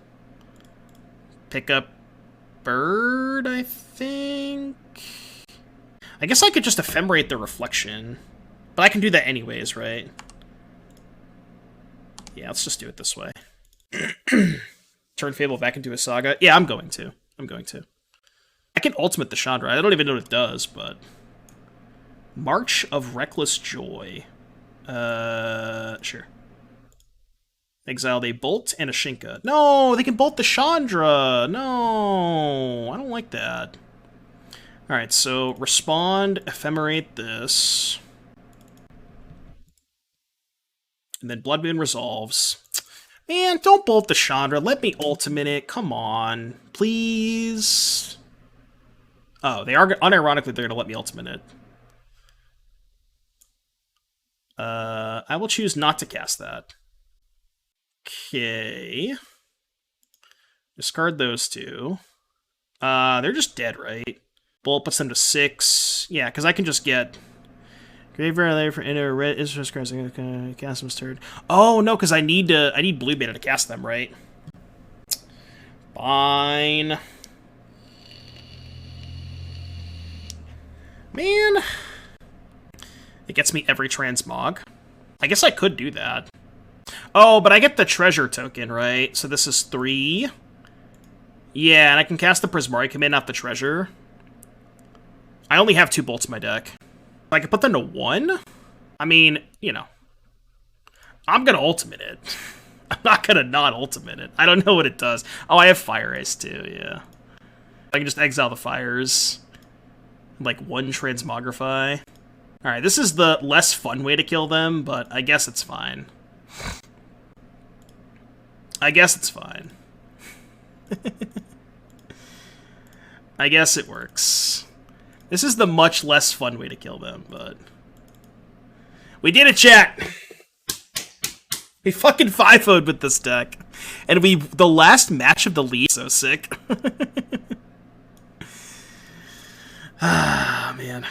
pick up bird, I think? I guess I could just Ephemerate the Reflection, but I can do that anyways, right? Yeah, let's just do it this way. Turn Fable back into a Saga. Yeah, I'm going to. I can ultimate the Chandra. I don't even know what it does, but... March of Reckless Joy. Sure. Exile a Bolt and a Shinka. No, they can bolt the Chandra. No, I don't like that. Alright, so respond, Ephemerate this. And then Blood Moon resolves. Man, don't bolt the Chandra. Let me ultimate it. Come on. Please. Oh, they are... Unironically, they're going to let me ultimate it. I will choose not to cast that. Okay. Discard those 2. They're just dead, right? Bolt puts them to 6. Yeah, because I can just get... Graveyard layer for enter red instance cards. Cast them turn. Oh no, because I need blue mana to cast them, right? Fine. Man, it gets me every transmog. I guess I could do that. Oh, but I get the treasure token, right? So this is 3. Yeah, and I can cast the Prismari Command off the treasure. I only have 2 bolts in my deck. I could put them to 1? I mean, you know. I'm gonna ultimate it. I'm not gonna not ultimate it. I don't know what it does. Oh, I have Fire Ice too, yeah. I can just exile the fires. Like 1 Transmogrify. Alright, this is the less fun way to kill them, but I guess it's fine. I guess it's fine. I guess it works. This is the much less fun way to kill them, but... We did it, chat! We fucking 5-0'd with this deck. And the last match of the league, so sick. Ah, man.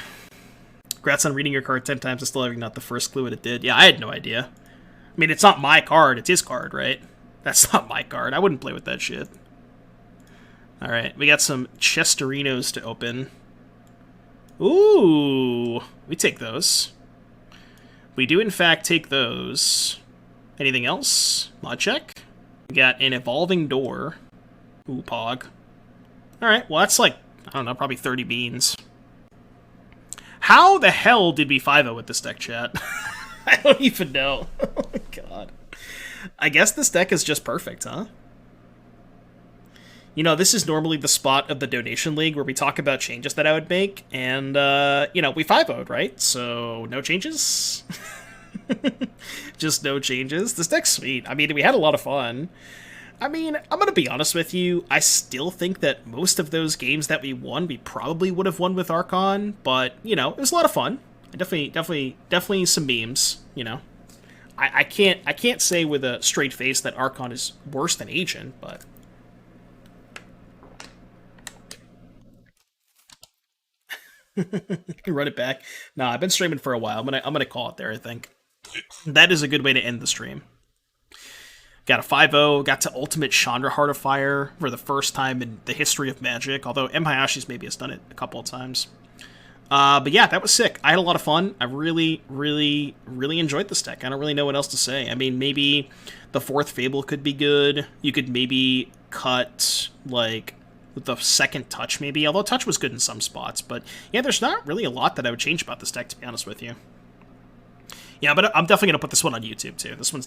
Congrats on reading your card 10 times and still having not the first clue what it did. Yeah, I had no idea. I mean, it's not my card, it's his card, right? That's not my card. I wouldn't play with that shit. Alright, we got some Chesterinos to open. Ooh, we take those. We do, in fact, take those. Anything else? Mod check. We got an Evolving Door. Ooh, Pog. Alright, well, that's like, I don't know, probably 30 beans. How the hell did we 5-0 with this deck, chat? I don't even know. Oh my god. I guess this deck is just perfect, huh? You know, this is normally the spot of the Donation League where we talk about changes that I would make, and, you know, we 5-0'd, right? So, no changes? Just no changes? This deck's sweet. I mean, we had a lot of fun. I mean, I'm gonna be honest with you, I still think that most of those games that we won, we probably would have won with Archon, but, you know, it was a lot of fun. Definitely some memes, you know. I can't say with a straight face that Archon is worse than Agent, but run it back. Nah, I've been streaming for a while. I'm gonna call it there. I think that is a good way to end the stream. Got a 5-0, got to Ultimate Chandra Heart of Fire for the first time in the history of Magic, although M. Hayashi's maybe has done it a couple of times. But yeah, that was sick. I had a lot of fun. I really, really, really enjoyed this deck. I don't really know what else to say. I mean, maybe the 4th Fable could be good. You could maybe cut, like, the 2nd Touch, maybe, although Touch was good in some spots. But yeah, there's not really a lot that I would change about this deck, to be honest with you. Yeah, but I'm definitely going to put this one on YouTube, too. This one's...